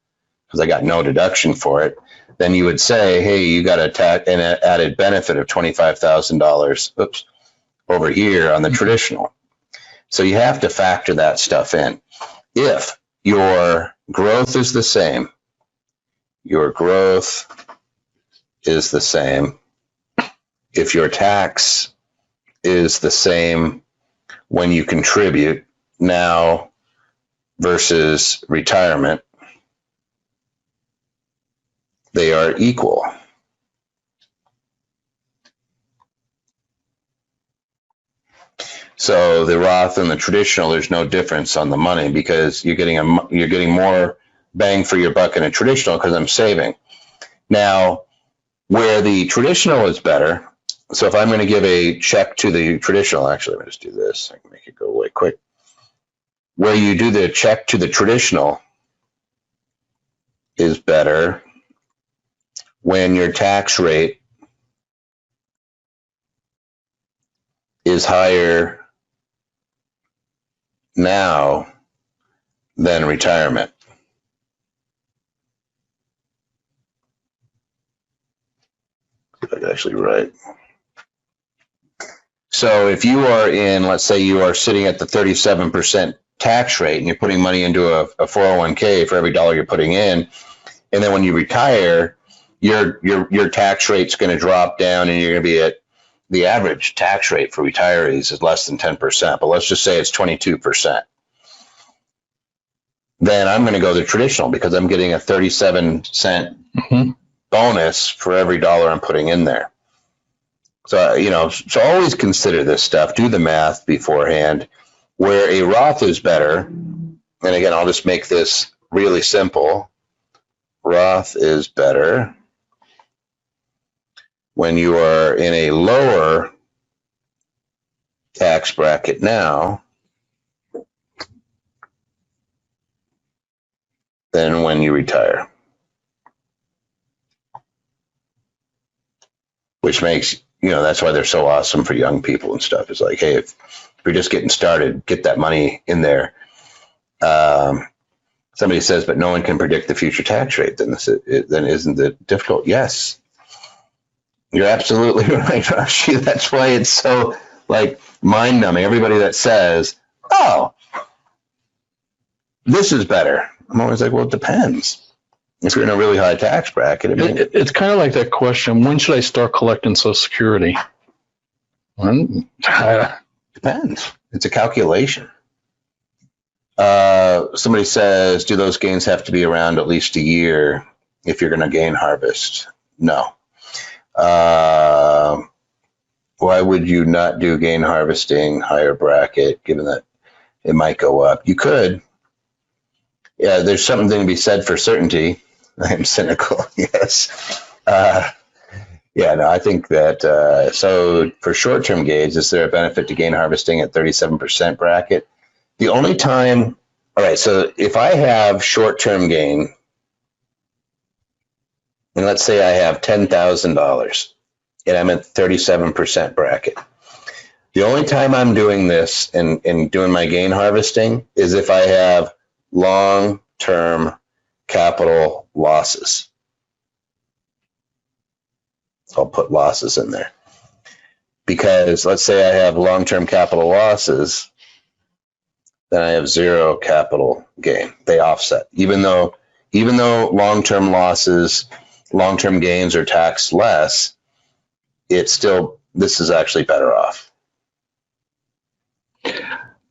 because I got no deduction for it, then you would say, hey, you got an added benefit of $25,000 over here on the traditional. So you have to factor that stuff in. If your growth is the same, if your tax is the same when you contribute now versus retirement, they are equal. So the Roth and the traditional, there's no difference on the money because you're getting more bang for your buck in a traditional because I'm saving. Now, where the traditional is better, so if I'm going to give a check to the traditional, actually, let me just do this. I can make it go away quick. Where you do the check to the traditional is better when your tax rate is higher now than retirement. I can actually write. So if you are in, let's say you are sitting at the 37% tax rate and you're putting money into a 401k for every dollar you're putting in, and then when you retire, your tax rate's going to drop down and you're going to be at the average tax rate for retirees is less than 10%, but let's just say it's 22%. Then I'm going to go the traditional because I'm getting a 37-cent bonus for every dollar I'm putting in there. So, so always consider this stuff. Do the math beforehand. Where a Roth is better, and again, I'll just make this really simple. Roth is better when you are in a lower tax bracket now than when you retire. Which makes, that's why they're so awesome for young people and stuff. It's like, hey, if you're just getting started, get that money in there. Somebody says, but no one can predict the future tax rate. Then isn't it difficult? Yes. You're absolutely right, Rashi. That's why it's so mind numbing. Everybody that says, oh, this is better. I'm always like, well, it depends. If you're in a really high tax bracket, it's kind of like that question: when should I start collecting Social Security? Depends. It's a calculation. Somebody says, do those gains have to be around at least a year if you're going to gain harvest? No. Why would you not do gain harvesting higher bracket, given that it might go up. You could. Yeah, there's something to be said for certainty. I'm cynical, yes. Yeah, no, I think that, so for short-term gains, is there a benefit to gain harvesting at 37% bracket? The only time, all right, so if I have short-term gain, and let's say I have $10,000 and I'm at 37% bracket. The only time I'm doing this and doing my gain harvesting is if I have long-term capital losses. I'll put losses in there. Because let's say I have long-term capital losses, then I have zero capital gain. They offset. Even though long-term losses, long-term gains are taxed less, it's still, this is actually better off.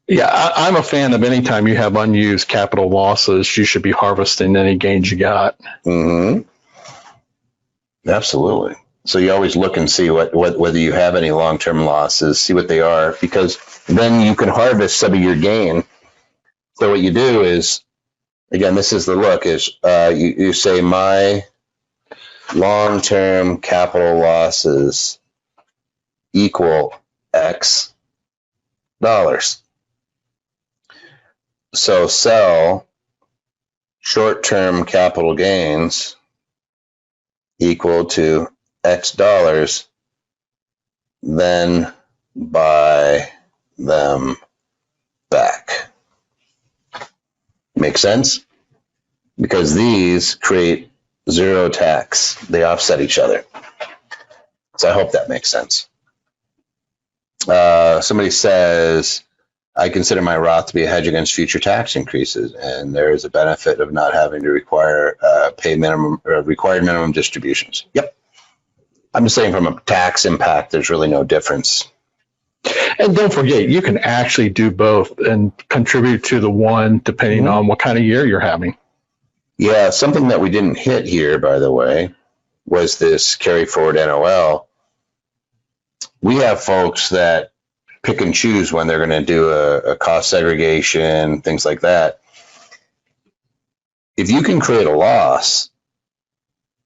Yeah, I'm a fan of any time you have unused capital losses, you should be harvesting any gains you got. Mm-hmm. Absolutely. So you always look and see whether you have any long-term losses, see what they are, because then you can harvest some of your gain. So what you do is, again, this is the look, is you say my long-term capital losses equal X dollars. So sell short-term capital gains equal to X dollars, then buy them back. Make sense? Because these create zero tax. They offset each other. So I hope that makes sense. Somebody says, I consider my Roth to be a hedge against future tax increases, and there is a benefit of not having to require required minimum distributions. Yep. I'm just saying from a tax impact, there's really no difference. And don't forget, you can actually do both and contribute to the one depending on what kind of year you're having. Yeah, something that we didn't hit here, by the way, was this carry forward NOL. We have folks that pick and choose when they're going to do a cost segregation, things like that. If you can create a loss,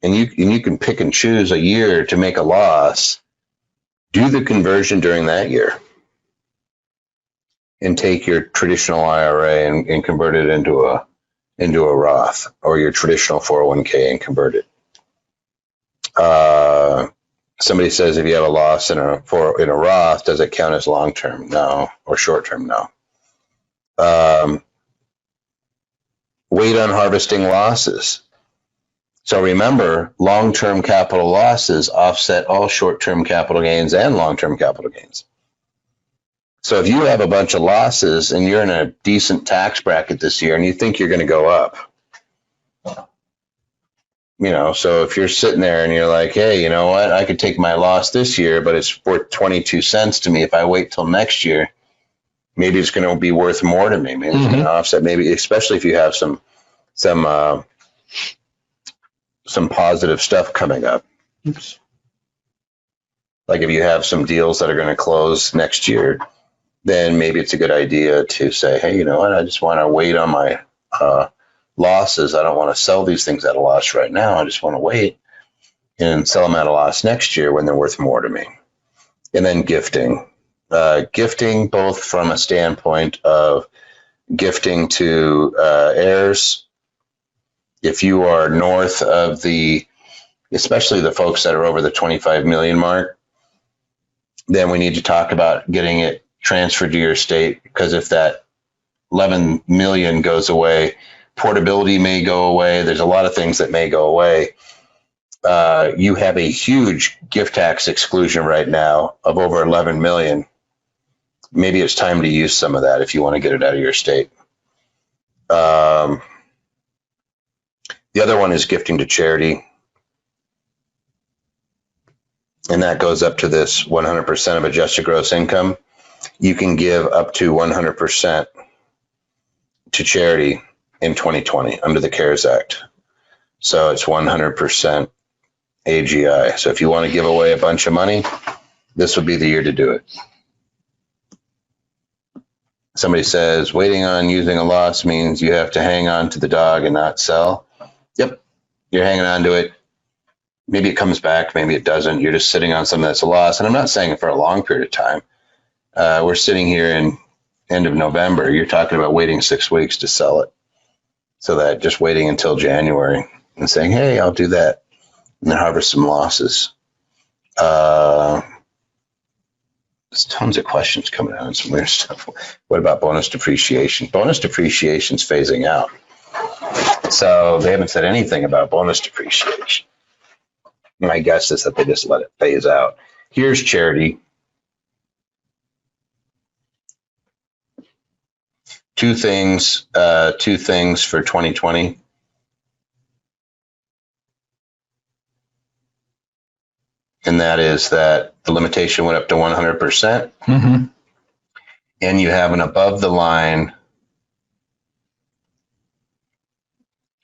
and you can pick and choose a year to make a loss, do the conversion during that year and take your traditional IRA and convert it into a Roth, or your traditional 401k and convert it. Somebody says, if you have a loss in a Roth, does it count as long-term? No. Or short-term? No. Wait on harvesting losses. So remember, long-term capital losses offset all short-term capital gains and long-term capital gains. So if you have a bunch of losses and you're in a decent tax bracket this year and you think you're going to go up, so if you're sitting there and you're like, hey, you know what, I could take my loss this year, but it's worth 22 cents to me. If I wait till next year, maybe it's going to be worth more to me. Maybe it's going to offset, maybe, especially if you have some positive stuff coming up. Oops. Like if you have some deals that are going to close next year, then maybe it's a good idea to say, hey, you know what, I just want to wait on my losses. I don't want to sell these things at a loss right now. I just want to wait and sell them at a loss next year when they're worth more to me. And then gifting. Gifting both from a standpoint of gifting to heirs. If you are north of especially the folks that are over the 25 million mark, then we need to talk about getting it transferred to your estate, because if that 11 million goes away, portability may go away. There's a lot of things that may go away. You have a huge gift tax exclusion right now of over 11 million. Maybe it's time to use some of that if you want to get it out of your estate. The other one is gifting to charity. And that goes up to this 100% of adjusted gross income. You can give up to 100% to charity in 2020 under the CARES Act. So it's 100% AGI. So if you want to give away a bunch of money, this would be the year to do it. Somebody says waiting on using a loss means you have to hang on to the dog and not sell. Yep. You're hanging on to it. Maybe it comes back, maybe it doesn't. You're just sitting on something that's a loss. And I'm not saying it for a long period of time. We're sitting here in end of November. You're talking about waiting 6 weeks to sell it. So that just waiting until January and saying, hey, I'll do that, and then harvest some losses. There's tons of questions coming out and some weird stuff. What about bonus depreciation? Bonus depreciation's phasing out. So they haven't said anything about bonus depreciation. My guess is that they just let it phase out. Here's charity. Two things for 2020. And that is that the limitation went up to 100%. Mm-hmm. And you have an above the line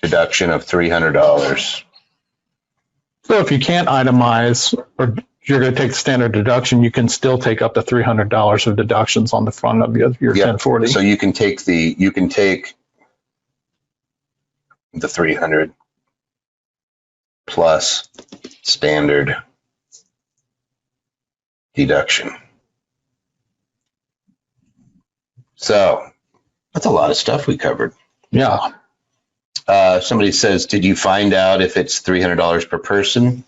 deduction of $300. So if you can't itemize, or you're going to take the standard deduction, you can still take up to $300 of deductions on the front of your 1040. So you can take the 300 plus standard deduction. So that's a lot of stuff we covered. Yeah. Somebody says, did you find out if it's $300 per person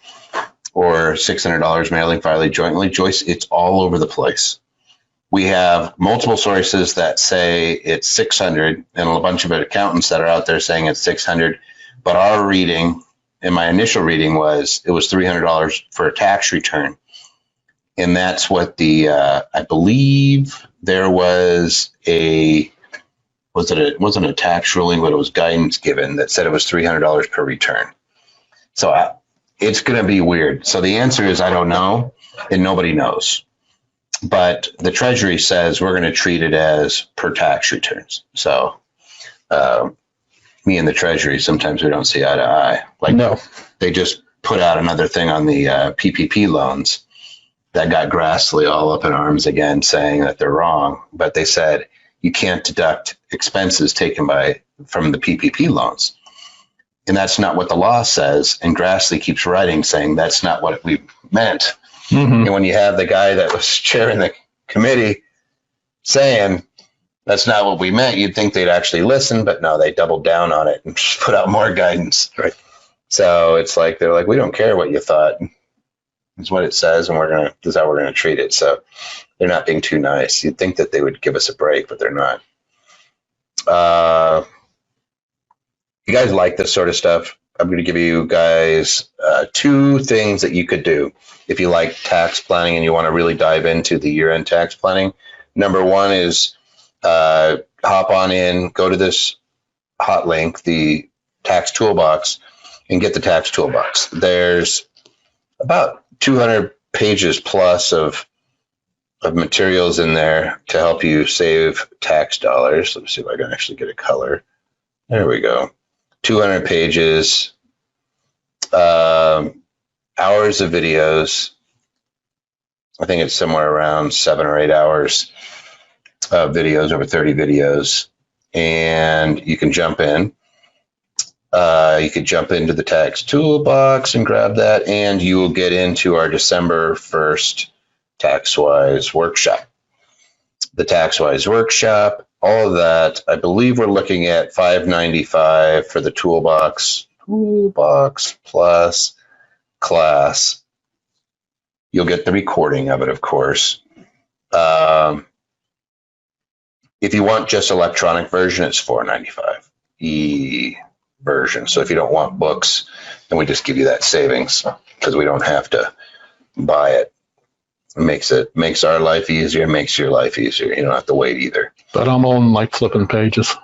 or $600 mailing filing jointly? Joyce, it's all over the place. We have multiple sources that say it's 600 and a bunch of accountants that are out there saying it's 600. But our reading, and my initial reading was, it was $300 for a tax return. And that's what the, I believe there was it wasn't a tax ruling, but it was guidance given that said it was $300 per return. So it's going to be weird. So the answer is, I don't know, and nobody knows. But the Treasury says we're going to treat it as per tax returns. So me and the Treasury, sometimes we don't see eye to eye. Like, no. They just put out another thing on the PPP loans that got Grassley all up in arms again, saying that they're wrong. But they said you can't deduct expenses taken from the PPP loans. And that's not what the law says. And Grassley keeps writing saying that's not what we meant. Mm-hmm. And when you have the guy that was chairing the committee saying that's not what we meant, you'd think they'd actually listen, but no, they doubled down on it and just put out more guidance. Right. So it's like, they're like, we don't care what you thought. It's what it says, and this is how we're going to treat it. So they're not being too nice. You'd think that they would give us a break, but they're not. You guys like this sort of stuff? I'm going to give you guys 2 things that you could do if you like tax planning and you want to really dive into the year-end tax planning. Number 1 is hop on in, go to this hot link, the tax toolbox, and get the tax toolbox. There's about 200 pages plus of materials in there to help you save tax dollars. Let's see if I can actually get a color. There we go. 200 pages, hours of videos. I think it's somewhere around 7 or 8 hours of videos, over 30 videos. And you can jump in. You could jump into the tax toolbox and grab that, and you will get into our December 1st TaxWise workshop. The TaxWise workshop, all of that, I believe we're looking at $595 for the toolbox plus class. You'll get the recording of it, of course. If you want just electronic version, it's $495 version. So if you don't want books, then we just give you that savings because we don't have to buy it. It makes our life easier, makes your life easier. You don't have to wait either. But I'm on like flipping pages.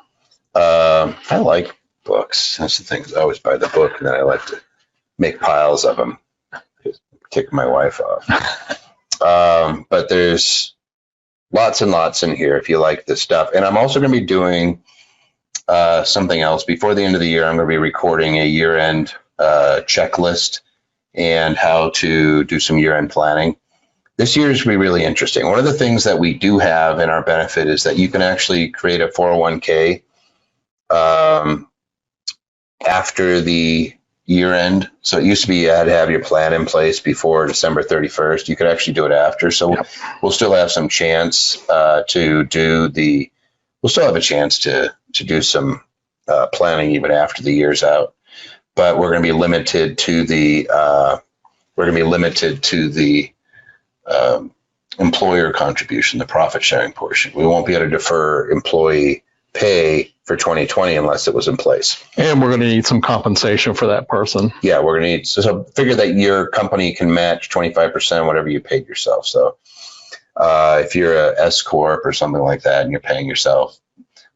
I like books. That's the thing. I always buy the book and then I like to make piles of them. Kick my wife off. But there's lots and lots in here if you like this stuff. And I'm also going to be doing something else. Before the end of the year, I'm going to be recording a year-end checklist and how to do some year-end planning. this year is going to be really interesting. One of the things that we do have in our benefit is that you can actually create a 401k after the year end. So it used to be you had to have your plan in place before December 31st. You could actually do it after. So we'll still have some chance we'll still have a chance to do some planning even after the year's out. But we're going to be limited to the employer contribution, the profit sharing portion. We won't be able to defer employee pay for 2020 unless it was in place. And we're going to need some compensation for that person. Yeah, we're going to need, so figure that your company can match 25% whatever you paid yourself. So if you're a S Corp or something like that and you're paying yourself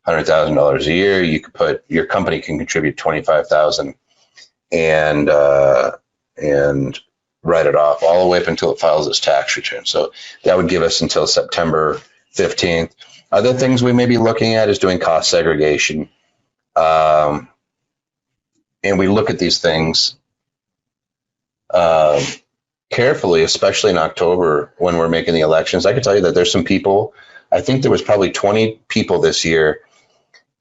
$100,000 a year, you could put, your company can contribute $25,000 and write it off all the way up until it files its tax return. So that would give us until September 15th. Other things we may be looking at is doing cost segregation. And we look at these things carefully, especially in October when we're making the elections. I can tell you that there's some people, I think there was probably 20 people this year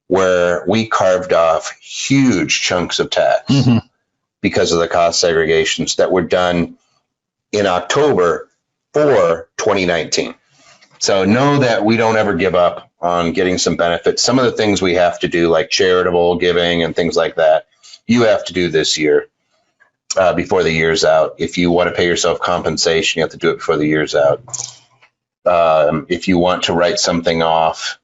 where we carved off huge chunks of tax because of the cost segregations that were done in October for 2019. So know that we don't ever give up on getting some benefits. Some of the things we have to do, like charitable giving and things like that, you have to do this year before the year's out. If you want to pay yourself compensation, you have to do it before the year's out. If you want to write something off,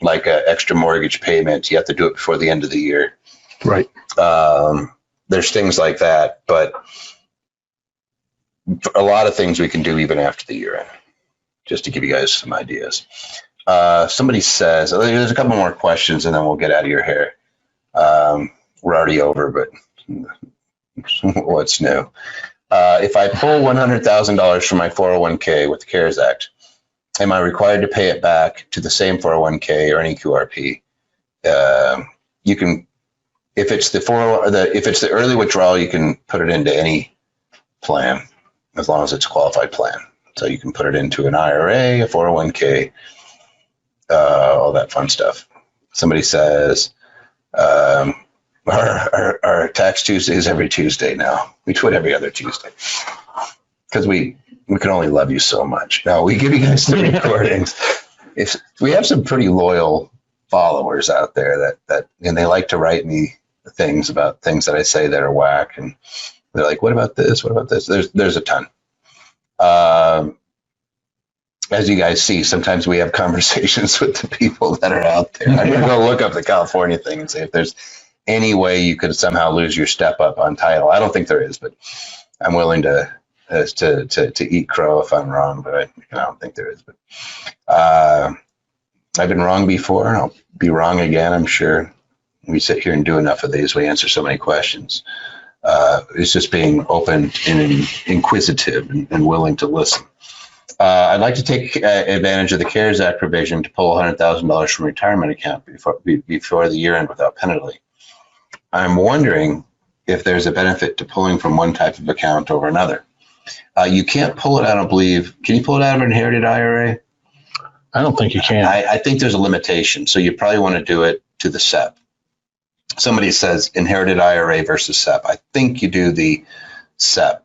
like an extra mortgage payment, you have to do it before the end of the year. Right. There's things like that, but a lot of things we can do even after the year end, just to give you guys some ideas. Somebody says, there's a couple more questions and then we'll get out of your hair. We're already over, but what's new? If I pull $100,000 from my 401k with the CARES Act, am I required to pay it back to the same 401k or any QRP? You can, if it's the early withdrawal, you can put it into any plan as long as it's a qualified plan. So you can put it into an IRA, a 401k, all that fun stuff. Somebody says, our tax Tuesday is every Tuesday now. We do it every other Tuesday because we can only love you so much. Now we give you guys the recordings. If we have some pretty loyal followers out there and they like to write me things about things that I say that are whack, and they're like, what about this? What about this? There's a ton. As you guys see, sometimes we have conversations with the people that are out there. I'm going to go look up the California thing and see if there's any way you could somehow lose your step up on title. I don't think there is, but I'm willing to eat crow if I'm wrong, but I don't think there is. But I've been wrong before. I'll be wrong again, I'm sure. We sit here and do enough of these. We answer so many questions. It's just being open and inquisitive and willing to listen. I'd like to take advantage of the CARES Act provision to pull $100,000 from retirement account before the year end without penalty. I'm wondering if there's a benefit to pulling from one type of account over another. You can't pull it, I don't believe. Can you pull it out of an inherited IRA? I don't think you can. I think there's a limitation. So you probably want to do it to the SEP. Somebody says inherited IRA versus SEP. I think you do the SEP.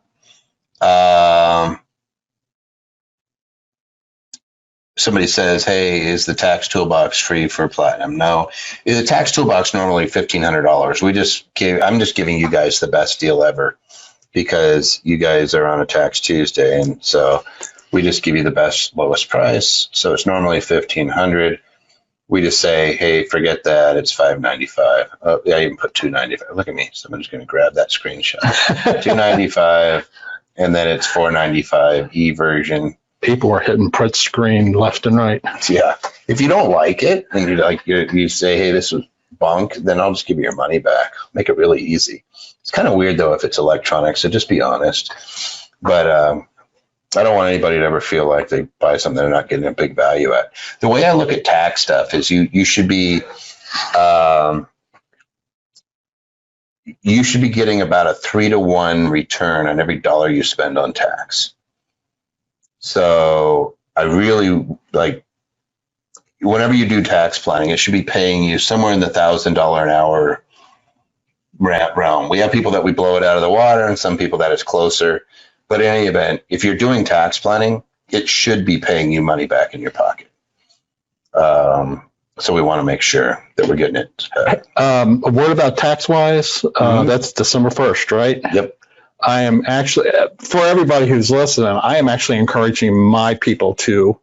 Somebody says, hey, is the tax toolbox free for platinum? No, the tax toolbox normally $1,500. I'm just giving you guys the best deal ever because you guys are on a tax Tuesday. And so we just give you the best, lowest price. So it's normally $1,500. We just say, hey, forget that. It's $595. Oh, yeah, I even put $295. Look at me. Somebody's going to grab that screenshot. $295, and then it's $495 e-version. People are hitting print screen left and right. Yeah. If you don't like it and you say, hey, this was bunk, then I'll just give you your money back. Make it really easy. It's kind of weird, though, if it's electronic, so just be honest. But I don't want anybody to ever feel like they buy something they're not getting a big value at. The way I look at tax stuff is you should be getting about a 3-to-1 return on every dollar you spend on tax. So I really like, whenever you do tax planning, it should be paying you somewhere in the $1,000 an hour realm. We have people that we blow it out of the water and some people that it's closer. But in any event, if you're doing tax planning, it should be paying you money back in your pocket. So we want to make sure that we're getting it. A word about tax-wise, that's December 1st, right? Yep. I am actually, for everybody who's listening, I am actually encouraging my people to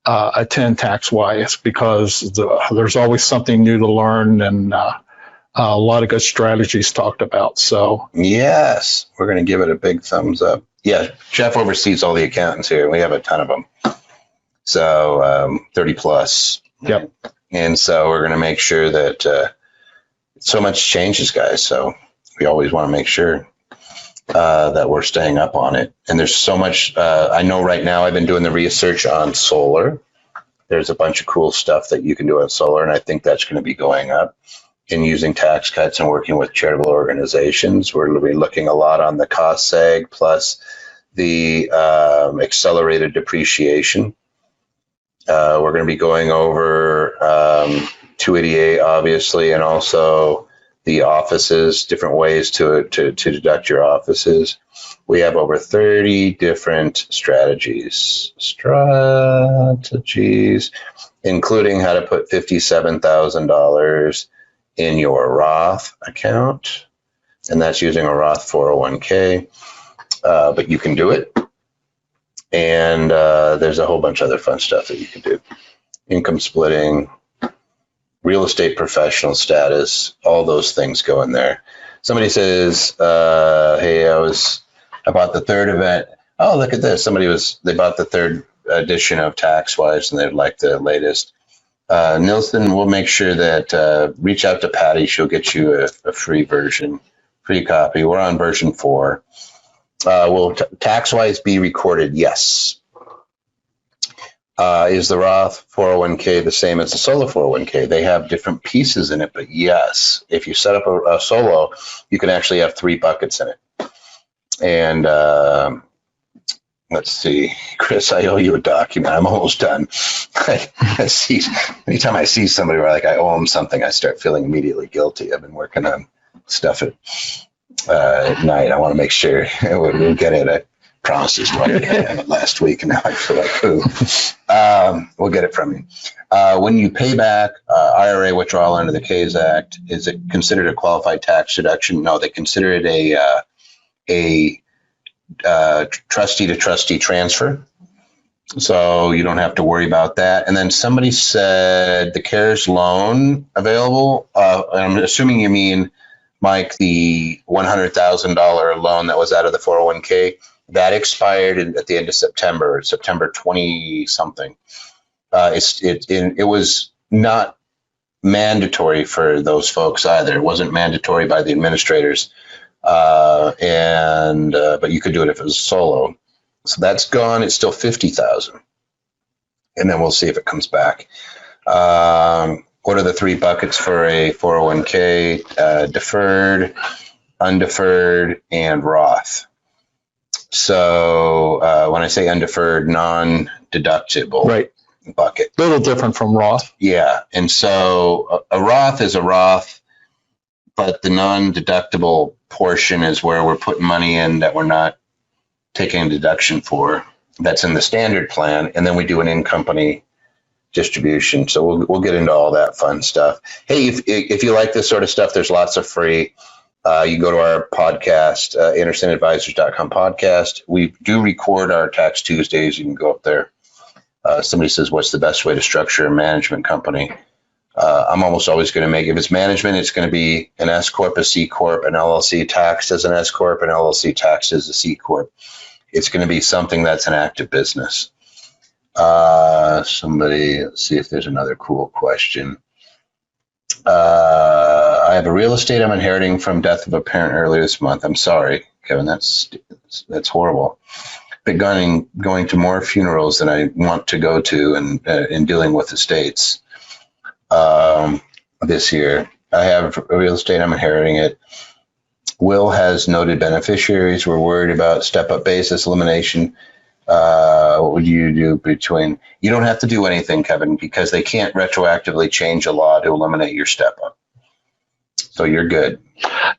attend tax-wise because there's always something new to learn and a lot of good strategies talked about. So yes, we're going to give it a big thumbs up. Yeah, Jeff oversees all the accountants here. We have a ton of them. So 30 plus. Yep. And so we're going to make sure that so much changes, guys. So we always want to make sure that we're staying up on it. And there's so much. I know right now I've been doing the research on solar. There's a bunch of cool stuff that you can do on solar. And I think that's going to be going up. In using tax cuts and working with charitable organizations, we're looking a lot on the cost seg plus the accelerated depreciation. We're going to be going over 288, obviously, and also the offices, different ways to deduct your offices. We have over 30 different strategies, including how to put $57,000 in your Roth account, and that's using a Roth 401k, but you can do it. And there's a whole bunch of other fun stuff that you can do. Income splitting, real estate professional status, all those things go in there. Somebody says, hey, I bought the third event. Oh, look at this. They bought the third edition of TaxWise and they'd like the latest. Nilsson, we'll make sure that reach out to Patty. She'll get you a free version, free copy. We're on version 4. Will TaxWise be recorded? Yes. Is the Roth 401k the same as the solo 401k? They have different pieces in it, but yes. If you set up a solo, you can actually have 3 buckets in it. And let's see, Chris, I owe you a document. I'm almost done. Anytime I see somebody where I owe them something, I start feeling immediately guilty. I've been working on stuff at night. I want to make sure we'll get it. I promised this one last week, and now I feel like, ooh. We'll get it from you. When you pay back IRA withdrawal under the KAYS Act, is it considered a qualified tax deduction? No, they consider it a trustee to trustee transfer. So you don't have to worry about that. And then somebody said the CARES loan available. I'm assuming you mean, Mike, the $100,000 loan that was out of the 401k that expired at the end of September 20 something. It was not mandatory for those folks either. It wasn't mandatory by the administrators. But you could do it if it was solo. So that's gone. It's still 50,000. And then we'll see if it comes back. What are the 3 buckets for a 401k? Deferred, undeferred, and Roth. So when I say undeferred, non-deductible bucket. A little different from Roth. Yeah. And so a Roth is a Roth, but the non-deductible portion is where we're putting money in that we're not taking a deduction for. That's in the standard plan. And then we do an in-company distribution. So we'll get into all that fun stuff. Hey, if you like this sort of stuff, there's lots of free. You can go to our podcast, InterCentAdvisors.com podcast. We do record our Tax Tuesdays. You can go up there. Somebody says, what's the best way to structure a management company? I'm almost always going to make, if it's management, it's going to be an S Corp, a C Corp, an LLC taxed as an S Corp, an LLC taxed as a C Corp. It's going to be something that's an active business. Let's see if there's another cool question. I have a real estate I'm inheriting from death of a parent earlier this month. I'm sorry, Kevin, that's horrible. Been going to more funerals than I want to go to and in dealing with estates. This year, I have a real estate, I'm inheriting it. Will has noted beneficiaries. We're worried about step-up basis elimination. What would you do between? You don't have to do anything, Kevin, because they can't retroactively change a law to eliminate your step up. So you're good.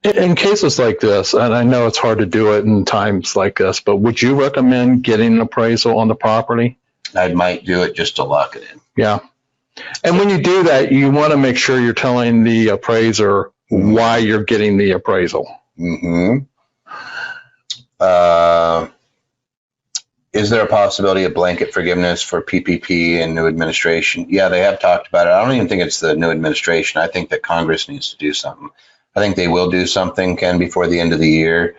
In cases like this, and I know it's hard to do it in times like this, but would you recommend getting an appraisal on the property? I might do it just to lock it in. Yeah. And when you do that, you want to make sure you're telling the appraiser why you're getting the appraisal. Mm-hmm. Is there a possibility of blanket forgiveness for PPP and new administration? Yeah, they have talked about it. I don't even think it's the new administration. I think that Congress needs to do something. I think they will do something, Ken, before the end of the year.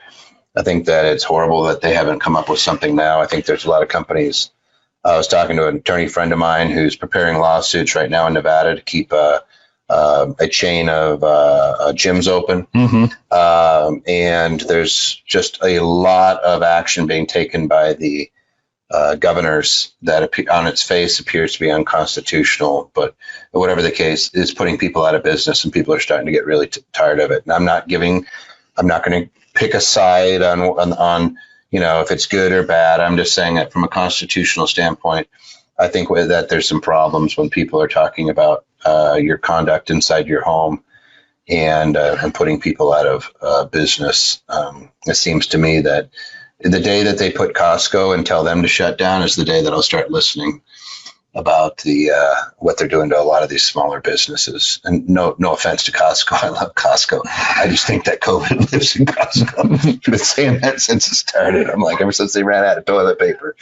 I think that it's horrible that they haven't come up with something now. I think there's a lot of companies. I was talking to an attorney friend of mine who's preparing lawsuits right now in Nevada to keep a chain of gyms open. Mm-hmm. And there's just a lot of action being taken by the governors that on its face appears to be unconstitutional, but whatever the case is putting people out of business, and people are starting to get really tired of it. And I'm not going to pick a side on if it's good or bad. I'm just saying that from a constitutional standpoint, I think that there's some problems when people are talking about your conduct inside your home and putting people out of business. It seems to me that the day that they put Costco and tell them to shut down is the day that I'll start listening about what they're doing to a lot of these smaller businesses. And no offense to Costco. I love Costco. I just think that COVID lives in Costco. I've been saying that since it started. I'm like, ever since they ran out of toilet paper,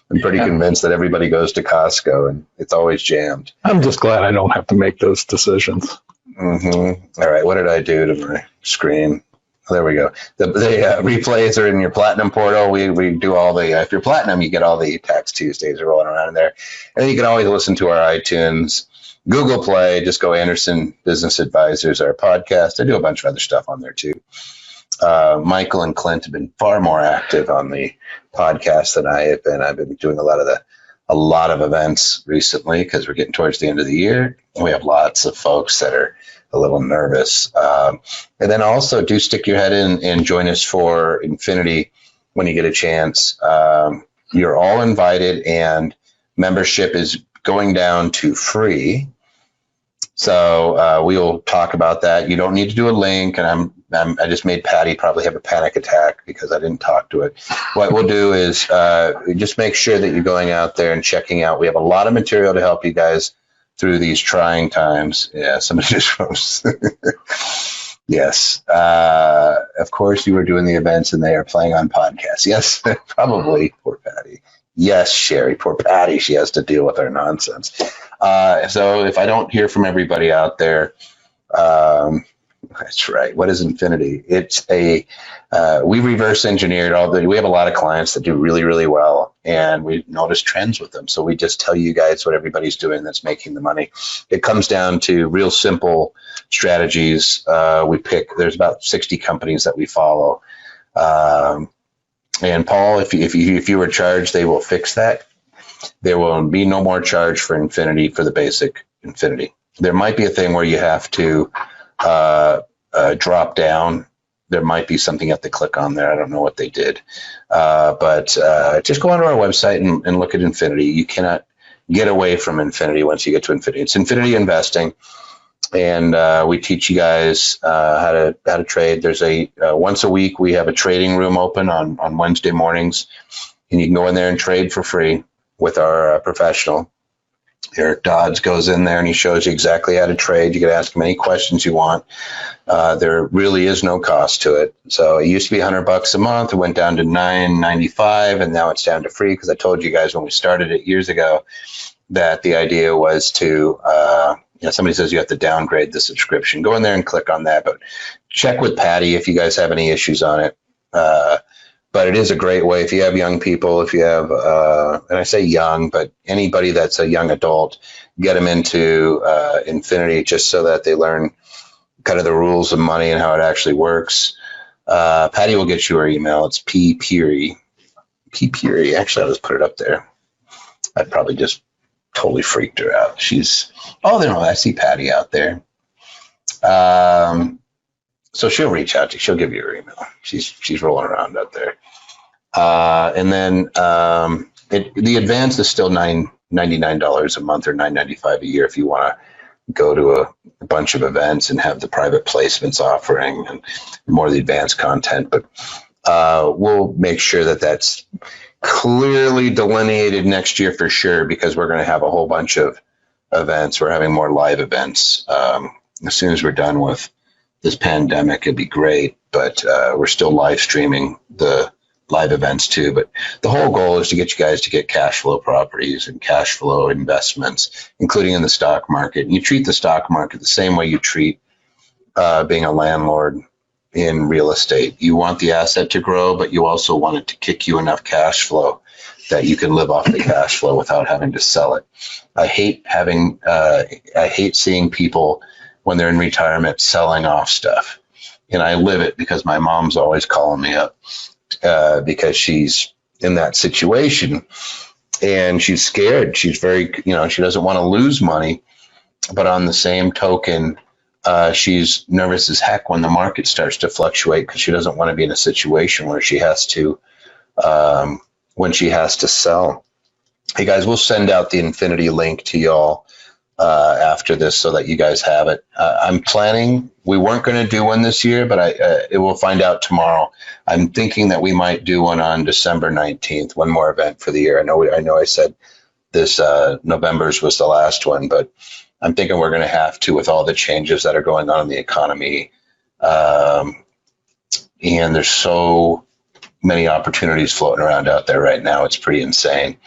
I'm pretty convinced that everybody goes to Costco and it's always jammed. I'm just glad I don't have to make those decisions. Mm-hmm. All right. What did I do to my screen? There we go. The replays are in your Platinum portal. We do all the, if you're Platinum, you get all the Tax Tuesdays rolling around in there. And then you can always listen to our iTunes, Google Play. Just go Anderson Business Advisors, our podcast. I do a bunch of other stuff on there too. Michael and Clint have been far more active on the podcast than I have been. I've been doing a lot of events recently because we're getting towards the end of the year. We have lots of folks that are a little nervous. And then also do stick your head in and join us for Infinity when you get a chance. You're all invited, and membership is going down to free. So we'll talk about that. You don't need to do a link, and I just made Patty probably have a panic attack because I didn't talk to it. What we'll do is just make sure that you're going out there and checking out. We have a lot of material to help you guys through these trying times. Yeah, somebody just wrote. Yes. Of course, you were doing the events and they are playing on podcasts. Yes, probably. Poor Patty. Yes, Sherry. Poor Patty. She has to deal with our nonsense. So if I don't hear from everybody out there, that's right. What is Infinity? It's we reverse engineered we have a lot of clients that do really, really well, and we notice trends with them. So we just tell you guys what everybody's doing that's making the money. It comes down to real simple strategies. There's about 60 companies that we follow. And Paul, if you were charged, they will fix that. There will be no more charge for Infinity, for the basic Infinity. There might be a thing where you have to drop down. There might be something you have to click on there. I don't know what they did. But just go onto our website and look at Infinity. You cannot get away from Infinity once you get to Infinity. It's Infinity Investing. And we teach you guys how to trade. There's once a week we have a trading room open on Wednesday mornings, and you can go in there and trade for free with our professional. Eric Dodds goes in there and he shows you exactly how to trade. You can ask him any questions you want. There really is no cost to it. So it used to be $100 a month. It went down to $9.95, and now it's down to free because I told you guys when we started it years ago that the idea was to somebody says you have to downgrade the subscription. Go in there and click on that, but check with Patty if you guys have any issues on it. But it is a great way if you have young people, if you have, and I say young, but anybody that's a young adult, get them into Infinity just so that they learn kind of the rules of money and how it actually works. Patty will get you her email. It's P. Peary. Actually, I'll just put it up there. I probably just totally freaked her out. I see Patty out there. So she'll reach out to you. She'll give you her email. She's rolling around out there. And then the advance is still $99 a month or $9.95 a year if you want to go to a bunch of events and have the private placements offering and more of the advanced content. But we'll make sure that that's clearly delineated next year for sure, because we're going to have a whole bunch of events. We're having more live events. As soon as we're done with this pandemic, it'd be great, but we're still live streaming the live events too. But the whole goal is to get you guys to get cash flow properties and cash flow investments, including in the stock market. And you treat the stock market the same way you treat being a landlord in real estate. You want the asset to grow, but you also want it to kick you enough cash flow that you can live off the cash flow without having to sell it. I hate seeing people when they're in retirement selling off stuff. And I live it because my mom's always calling me up because she's in that situation and she's scared. She's very, she doesn't want to lose money, but on the same token, she's nervous as heck when the market starts to fluctuate because she doesn't want to be in a situation where she has to, when she has to sell. Hey guys, we'll send out the Infinity link to y'all after this so that you guys have it. I'm planning, we weren't going to do one this year, but we'll find out tomorrow. I'm thinking that we might do one on December 19th, one more event for the year. I know I said this November's was the last one, but I'm thinking we're going to have to with all the changes that are going on in the economy. And there's so many opportunities floating around out there right now. It's pretty insane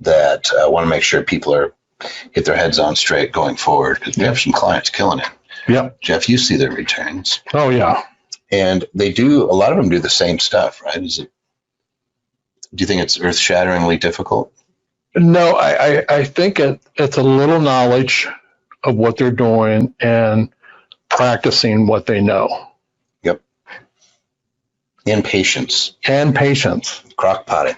that I want to make sure people get their heads on straight going forward, because we have some clients killing it. Yeah. Jeff, you see their returns. Oh, yeah. And a lot of them do the same stuff, right? Do you think it's earth shatteringly difficult? No, I think it's a little knowledge of what they're doing and practicing what they know. Yep. And patience. Crock potting.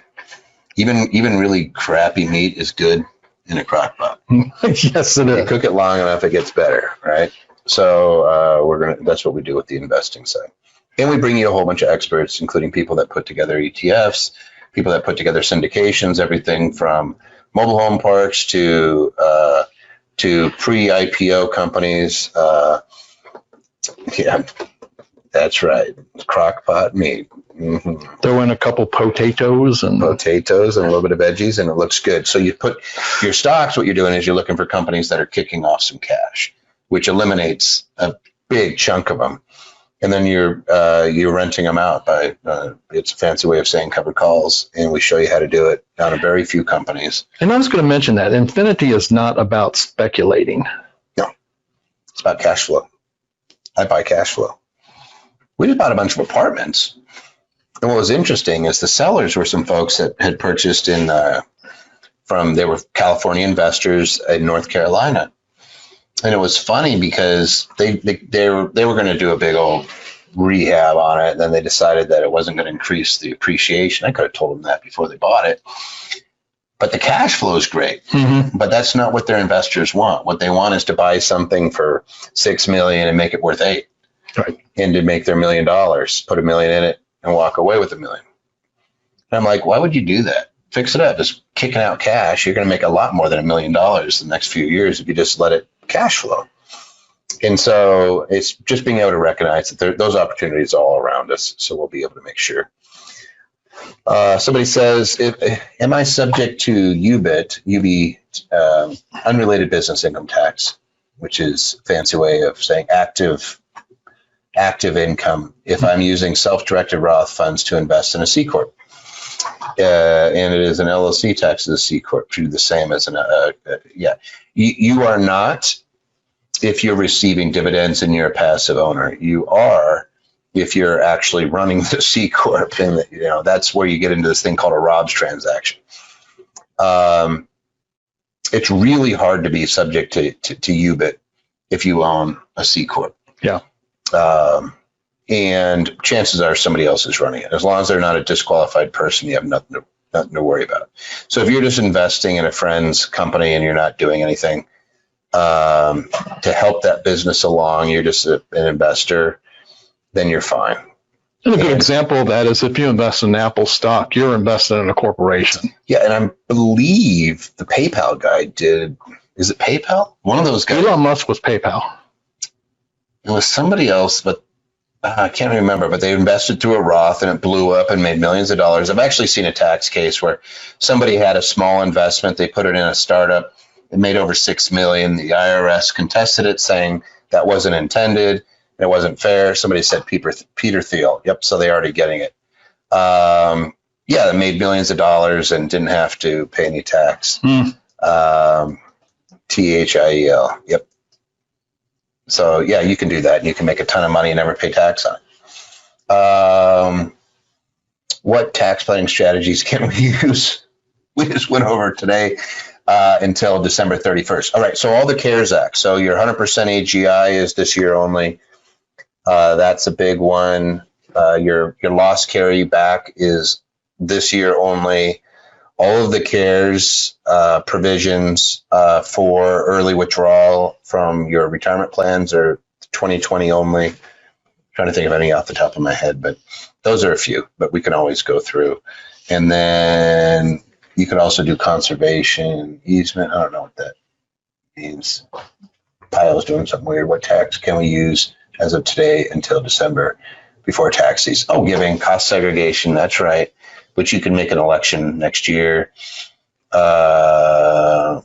Even really crappy meat is good in a crock pot. Yes, it is. You cook it long enough, it gets better, right? So that's what we do with the investing side. And we bring you a whole bunch of experts, including people that put together ETFs, people that put together syndications, everything from mobile home parks to pre-IPO companies. Yeah, that's right. Crockpot meat. Mm-hmm. Throw in a couple potatoes and a little bit of veggies, and it looks good. So you put your stocks, what you're doing is you're looking for companies that are kicking off some cash, which eliminates a big chunk of them. And then you're renting them out by, it's a fancy way of saying covered calls, and we show you how to do it on a very few companies. And I was going to mention that Infinity is not about speculating. No, it's about cash flow. I buy cash flow. We just bought a bunch of apartments. And what was interesting is the sellers were some folks that had purchased they were California investors in North Carolina. And it was funny because they were going to do a big old rehab on it. And then they decided that it wasn't going to increase the appreciation. I could have told them that before they bought it. But the cash flow is great. Mm-hmm. But that's not what their investors want. What they want is to buy something for $6 million and make it worth $8 million. Right. And to make their $1 million, put $1 million in it and walk away with $1 million. And I'm like, why would you do that? Fix it up. Just kicking out cash. You're going to make a lot more than $1 million the next few years if you just let it cash flow. And so it's just being able to recognize that those opportunities are all around us. So we'll be able to make sure. Somebody says, am I subject to UB, unrelated business income tax, which is a fancy way of saying active income, if I'm using self-directed Roth funds to invest in a C Corp? And it is an LLC tax as a C Corp, treated the same as You are not if you're receiving dividends and you're a passive owner. You are if you're actually running the C Corp, and that's where you get into this thing called a Rob's transaction. It's really hard to be subject to UBIT if you own a C Corp. Yeah. And chances are somebody else is running it. As long as they're not a disqualified person, you have nothing to worry about. So if you're just investing in a friend's company and you're not doing anything to help that business along, you're just an investor, then you're fine. And a good And- example of that is if you invest in Apple stock, you're investing in a corporation. Yeah, and I believe the PayPal guy did. Is it PayPal? One of those guys. Elon Musk was PayPal. It was somebody else, but I can't remember. But they invested through a Roth, and it blew up and made millions of dollars. I've actually seen a tax case where somebody had a small investment. They put it in a startup. It made over $6 million. The IRS contested it, saying that wasn't intended. It wasn't fair. Somebody said Peter Thiel. Yep. So they're already getting it. Yeah, they made millions of dollars and didn't have to pay any tax. THIEL. Yep. So yeah, you can do that, and you can make a ton of money and never pay tax on it. What tax planning strategies can we use? We just went over today until December 31st. All right. So all the CARES Act. So your 100% AGI is this year only. That's a big one. Your loss carry back is this year only. All of the CARES provisions for early withdrawal from your retirement plans are 2020 only. I'm trying to think of any off the top of my head, but those are a few, but we can always go through. And then you could also do conservation, easement. I don't know what that means. Pyle's doing something weird. What tax can we use as of today until December before tax season? Oh, giving, cost segregation. That's right. Which you can make an election next year.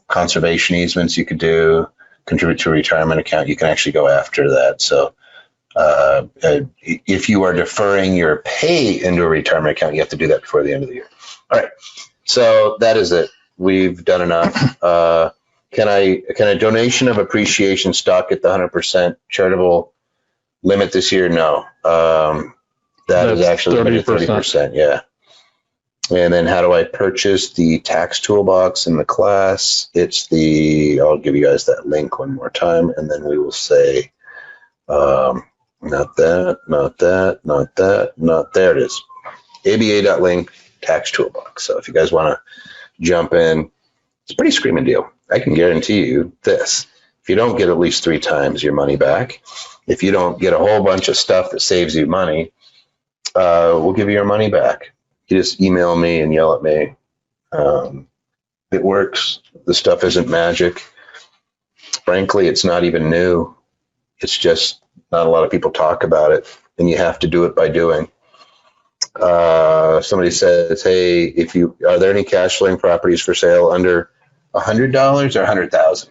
Conservation easements you could do, contribute to a retirement account. You can actually go after that. So if you are deferring your pay into a retirement account, you have to do that before the end of the year. All right. So that is it. We've done enough. Can a donation of appreciation stock at the 100% charitable limit this year? No. That is actually 30%. Yeah. And then how do I purchase the tax toolbox in the class? It's I'll give you guys that link one more time, and then we will say, not that, not that, not that, not there it is. ABA.link tax toolbox. So if you guys want to jump in, it's a pretty screaming deal. I can guarantee you this. If you don't get at least 3 times your money back, if you don't get a whole bunch of stuff that saves you money, we'll give you your money back. You just email me and yell at me. It works. The stuff isn't magic. Frankly, it's not even new. It's just not a lot of people talk about it, and you have to do it by doing. Somebody says, hey, are there any cash flowing properties for sale under $100 or 100,000?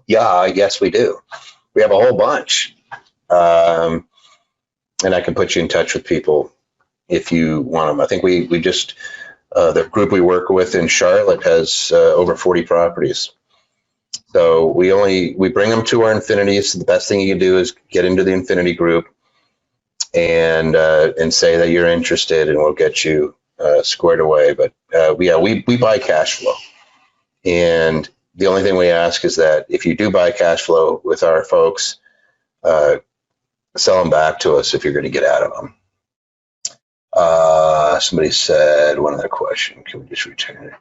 Yeah, yes, we do. We have a whole bunch. And I can put you in touch with people if you want them. I think we just, the group we work with in Charlotte has over 40 properties. So we bring them to our Infinity. So the best thing you can do is get into the Infinity group and say that you're interested, and we'll get you squared away. But we buy cash flow. And the only thing we ask is that if you do buy cash flow with our folks, sell them back to us if you're going to get out of them. Somebody said, one other question, can we just return it?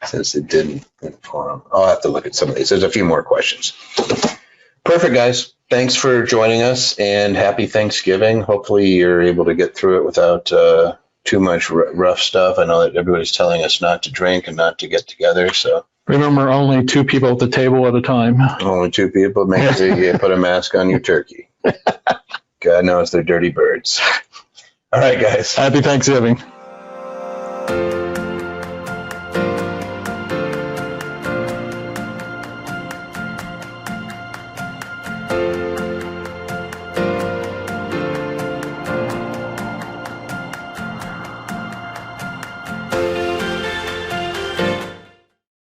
Since it didn't inform. I'll have to look at some of these. There's a few more questions. Perfect, guys. Thanks for joining us, and happy Thanksgiving. Hopefully you're able to get through it without too much rough stuff. I know that everybody's telling us not to drink and not to get together. So Remember, only 2 people at the table at a time. only 2 people. Make sure you put a mask on your turkey. God knows they're dirty birds. All right, guys. Happy Thanksgiving.